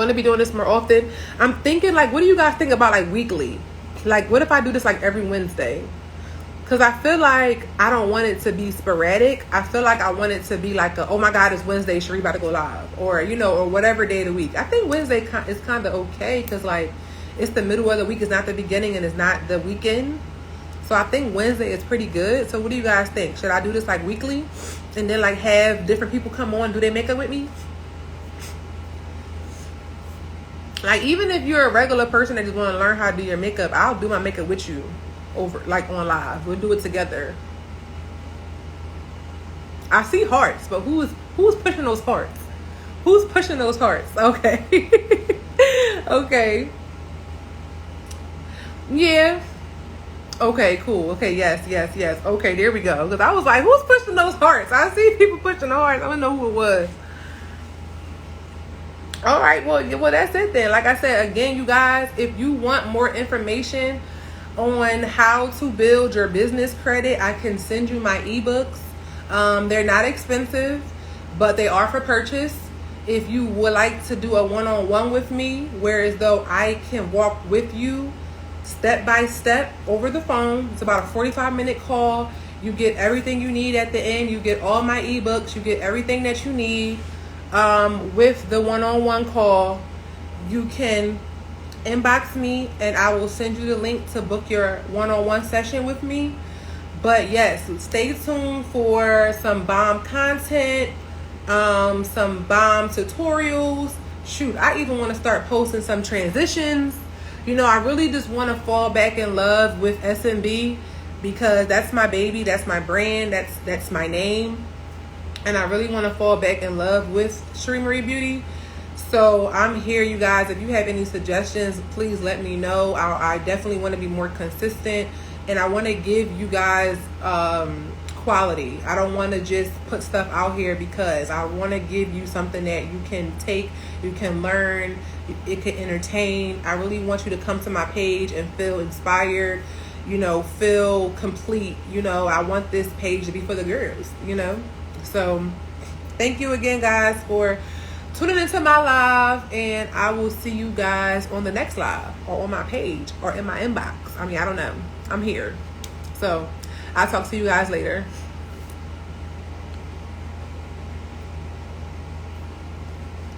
thinking, like, what do you guys think about, like, weekly? Like, what if I do this, like, every Wednesday? Because I feel like I don't want it to be sporadic. I feel like I want it to be like a, oh my God, it's Wednesday, Sheree about to go live. Or, you know, or whatever day of the week. I think Wednesday is kind of okay because, like, it's the middle of the week. It's not the beginning and it's not the weekend. So I think Wednesday is pretty good. So what do you guys think? Should I do this, like, weekly? And then, like, have different people come on, do their makeup with me? Like, even if you're a regular person that just want to learn how to do your makeup, I'll do my makeup with you over, like, on live. We'll do it together. I see hearts, but who's pushing those hearts? Who's pushing those hearts? Okay. Okay. Yeah. Okay, cool. Okay, yes. Okay, there we go. Because I was like, who's pushing those hearts? I see people pushing the hearts. I don't know who it was. All right, well, that's it then. Like I said, again, you guys, if you want more information on how to build your business credit, I can send you my ebooks. They're not expensive, but they are for purchase. If you would like to do a one-on-one with me, whereas though I can walk with you step by step over the phone, it's about a 45-minute call. You get everything you need at the end. You get all my ebooks. You get everything that you need. With the one-on-one call, you can inbox me and I will send you the link to book your one-on-one session with me. But yes, stay tuned for some bomb content, some bomb tutorials. Shoot, I even want to start posting some transitions. You know, I really just want to fall back in love with SMB because that's my baby, that's my brand, that's my name. And I really want to fall back in love with Sheree Marie Beauty. So I'm here, you guys. If you have any suggestions, please let me know. I definitely want to be more consistent. And I want to give you guys quality. I don't want to just put stuff out here because I want to give you something that you can take, you can learn, it can entertain. I really want you to come to my page and feel inspired, you know, feel complete. You know, I want this page to be for the girls, you know. So thank you again, guys, for tuning into my live, and I will see you guys on the next live or on my page or in my inbox. I mean, I don't know. I'm here. So I'll talk to you guys later.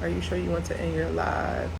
Are you sure you want to end your live?